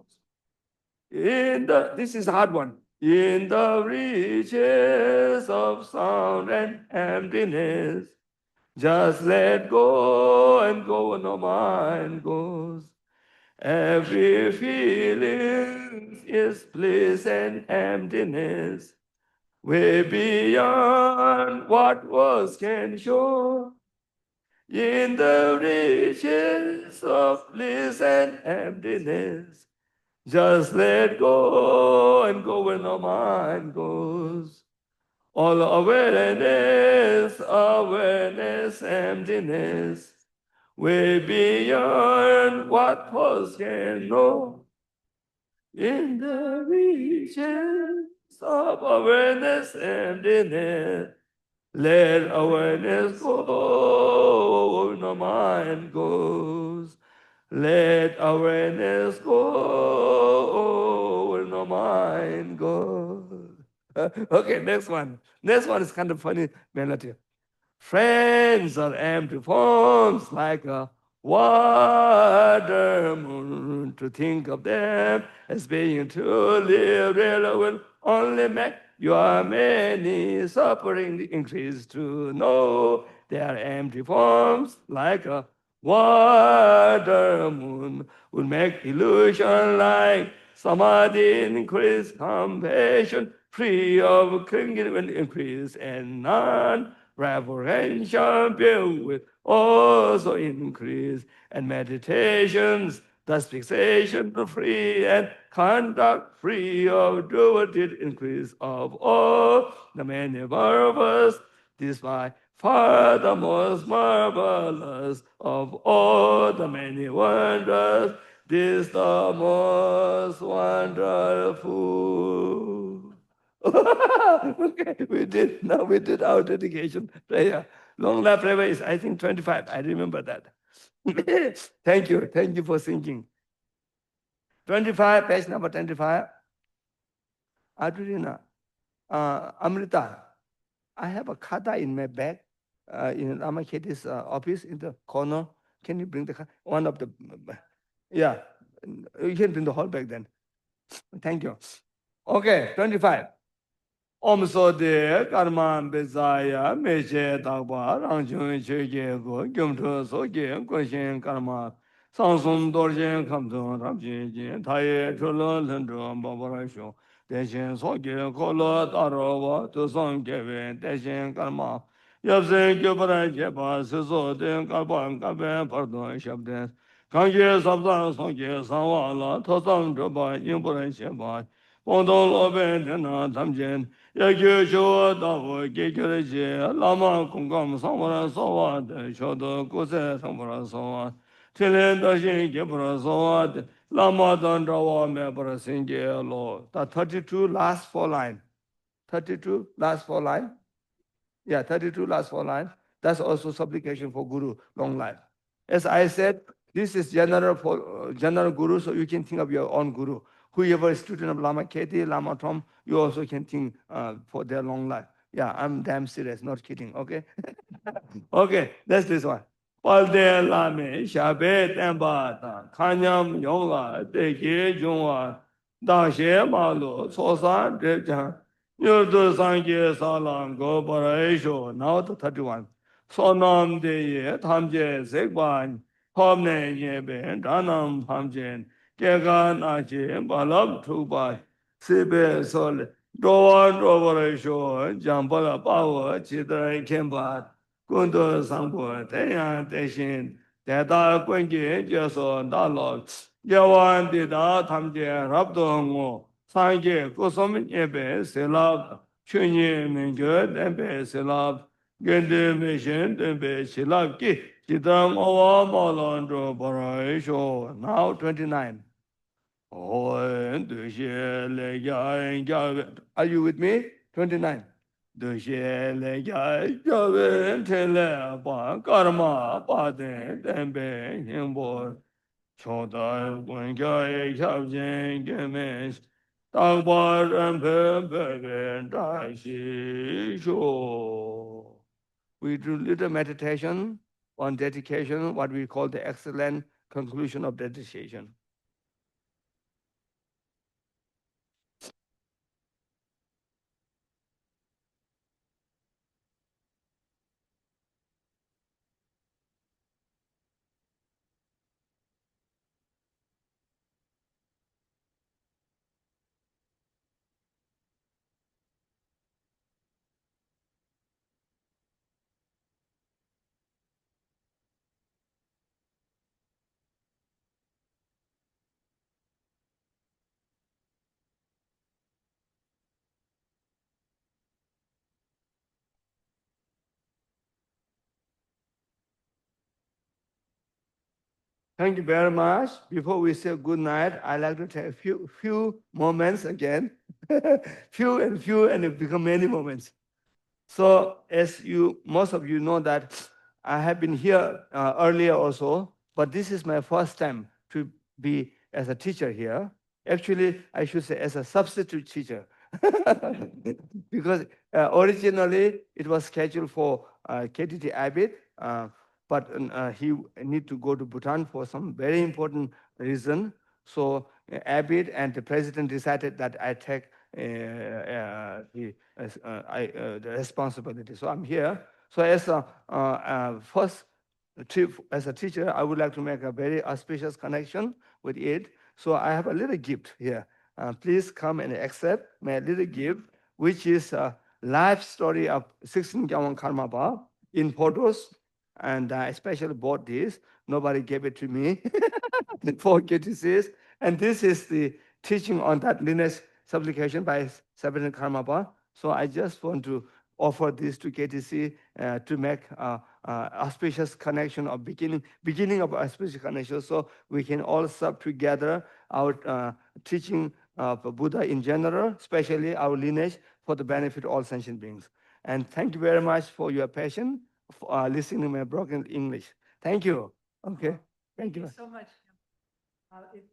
This is a hard one. In the reaches of sound and emptiness, just let go and go where no mind goes. Every feeling is bliss and emptiness, way beyond what words can show. In the riches of bliss and emptiness, just let go and go where no mind goes. All awareness, emptiness, way beyond what words can know. In the regions of awareness, emptiness, let awareness go, no mind goes. Let awareness go, no mind goes. Okay, next one. Next one is kind of funny melody. Friends are empty forms like a water moon. To think of them as being truly real will only make your many suffering increase to know their empty forms like a water moon will make illusion like samadhi increase compassion free of clinging will increase and non-reverential build with also increase and meditations thus fixation free and conduct free of duality increase of all the many marvels this by far the most marvelous of all the many wonders this the most wonderful. Okay, now we did our dedication prayer. Long life prayer is, I think, 25. I remember that. Thank you for singing. 25, page number 25. Adrina, Amrita, I have a kata in my bag in Amaketi's office in the corner. Can you bring the one of the, yeah, you can bring the whole bag then. Thank you. Okay, 25. Om so de karma bezaya meche takpa rangchung chege go gyumtu so ge gonshin karma sangsum dorshin kamtung ramchin jin taye chulo lendro babara shung deshin so ge kolo taro wa tu song gewe deshin karma yapsen gyubara jeba siso den karpa kabe pardon shabden kange sabzang so ge sanwa la tosam droba yinpuran sheba Pondong lobe dena tamjen Yakyo dawo gekyo lama kongam samvara sawa de shodo kuse samvara sawa Trinley dashin kepura sawa de lama dandrawa mepura singye lo. The 32 last 4 line. 32 last 4 line. Yeah, 32 last 4 line. That's also supplication for Guru, long life. As I said, this is general for general Guru, so you can think of your own Guru. Whoever is student of Lama Keti, Lama Tom, you also can think for their long life. Yeah, I'm damn serious, not kidding, okay? Okay, that's this one. Palde Lame, Shabe Temba, Kanyam Yonga, Deke Jungwa, Dashe Malo, Sosa, Dejan, Yudu Sangye Salam, Go Paraisho, now to 31. Sonam Deye, Tamje, Zekban, Homne Yebe, Danam Pamjen, Kega Nachi, Balab Tubai, Sibe Sol, Doan Rovarisho, Jambala Power, Chitra Kembat, Gundo Sampo, Tayan Tashin, Tata Quenki, Jeso, Dalo, Yawan Dida, Tamje, Rabdongo, Sangye, Kusum Yebe, Silab, Chunye Mingo, Dembe Silab, Gende Mission, Dembe Silab Ki, Chitram Owa Malondro Paraisho, now 29. Are you with me? 29. Karma Pate Tembe Himbo Chodar Bunga Yabjen Gemes Tagbar and Pebe Dashi Sho. We do little meditation on dedication, what we call the excellent conclusion of dedication. Thank you very much. Before we say good night, I'd like to take a few moments again. few, and it become many moments. So as most of you know that I have been here earlier also, but this is my first time to be as a teacher here. Actually, I should say as a substitute teacher. Because originally it was scheduled for KTT Abid, but he need to go to Bhutan for some very important reason. So Abbott and the president decided that I take the responsibility. So I'm here. So as a first trip as a teacher, I would like to make a very auspicious connection with it. So I have a little gift here. Please come and accept my little gift, which is a life story of 16 Gyalwang Karmapa in photos. And I especially bought this. Nobody gave it to me for KTCs. And this is the teaching on that lineage supplication by Sabatin Karmapa. So I just want to offer this to KTC to make auspicious connection of beginning of auspicious connection, so we can all serve together our teaching of Buddha in general, especially our lineage, for the benefit of all sentient beings. And thank you very much for your patience, for listening to my broken English. Thank you. Okay. Thank you so much. If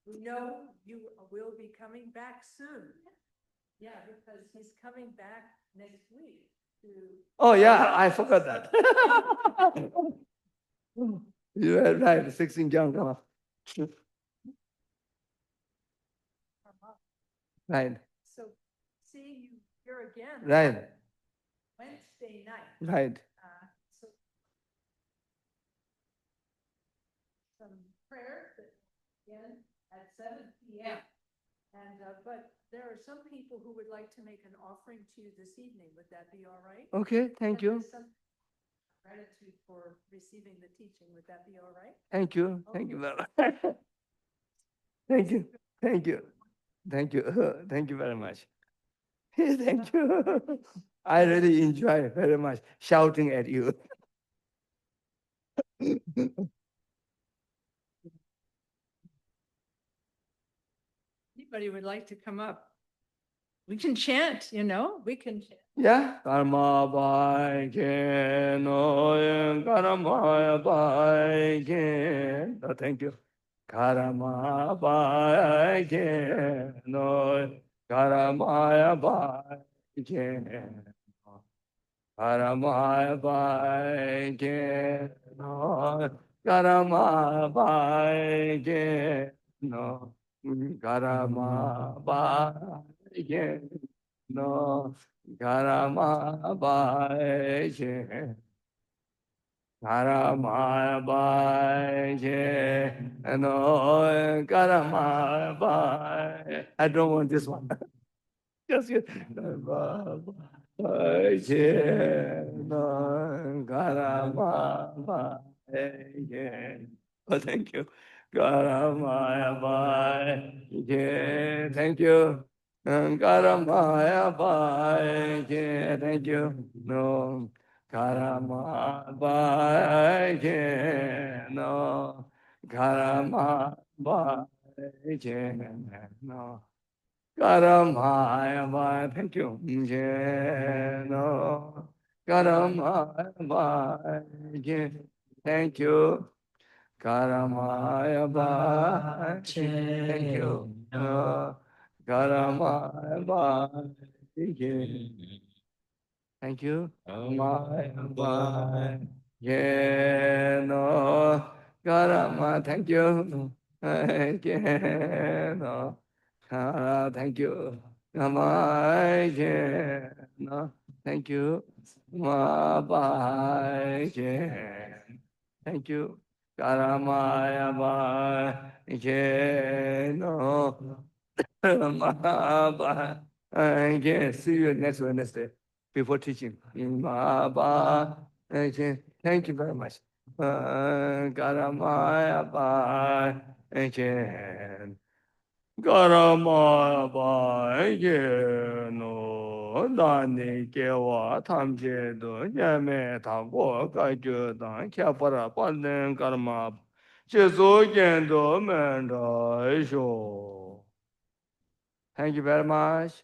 we know you will be coming back soon. Yeah, because he's coming back next week to. Oh yeah, I forgot that. You are right, 16 John. Right. So seeing you here again. Right. Wednesday night. Right. So some prayers again at 7 p.m. And but there are some people who would like to make an offering to you this evening. Would that be all right? Okay, thank you. Some gratitude for receiving the teaching. Would that be all right? Thank you. Thank you very much. Thank you. Thank you. Thank you. Thank you very much. Thank you. I really enjoy very much shouting at you. Anybody would like to come up? We can chant, we can chant. Yeah. Karma Bhai no Karma Bhai. Oh, thank you. Karma Bhai no Karma Bhai. Karama Bhai no Karama Bhai no Karama Bhai no Karama Bhai Karama Bhai no Karama Bhai. I don't want this one. Just you. Oh, thank you. Karamaya Bhai. Thank you. Karamaya Bhai. Thank you. No. Karama Bhai. No. Karama Bhai. No. Karamaya Bhai. Thank you. No. Karamaya Bhai. Thank you. Karamaya Bhai. Thank you. No. Karamaya Bhai. Thank you. Karamaya Bhai. No. Karama. Thank you. No. Thank you. No. Thank you. Thank you. Karamaya no. See you next Wednesday before teaching. Thank you very much. Karamaya Karama no Dani Kewa Tamje do Yame Tango Kajo Dan Kapara Panden Karama Jesu Gendo Menda Isho. Thank you very much.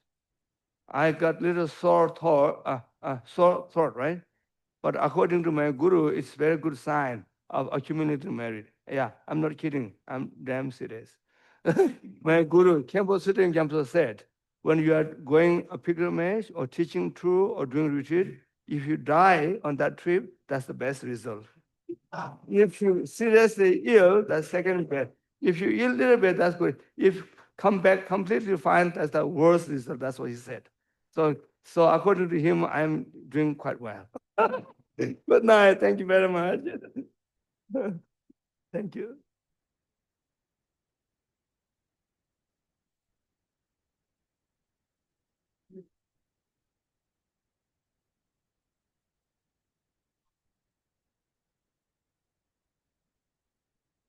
I got little sore throat, right? But according to my guru, it's very good sign of accumulated merit. Yeah, I'm not kidding. I'm damn serious. My guru, Khenpo Sitting Gyamso said, when you are going a pilgrimage or teaching through or doing retreat, if you die on that trip, that's the best result. If you seriously ill, that's second bad. If you ill little bit, that's good. If come back completely fine, that's the worst result. That's what he said. So according to him, I'm doing quite well. Good night. Thank you very much. Thank you.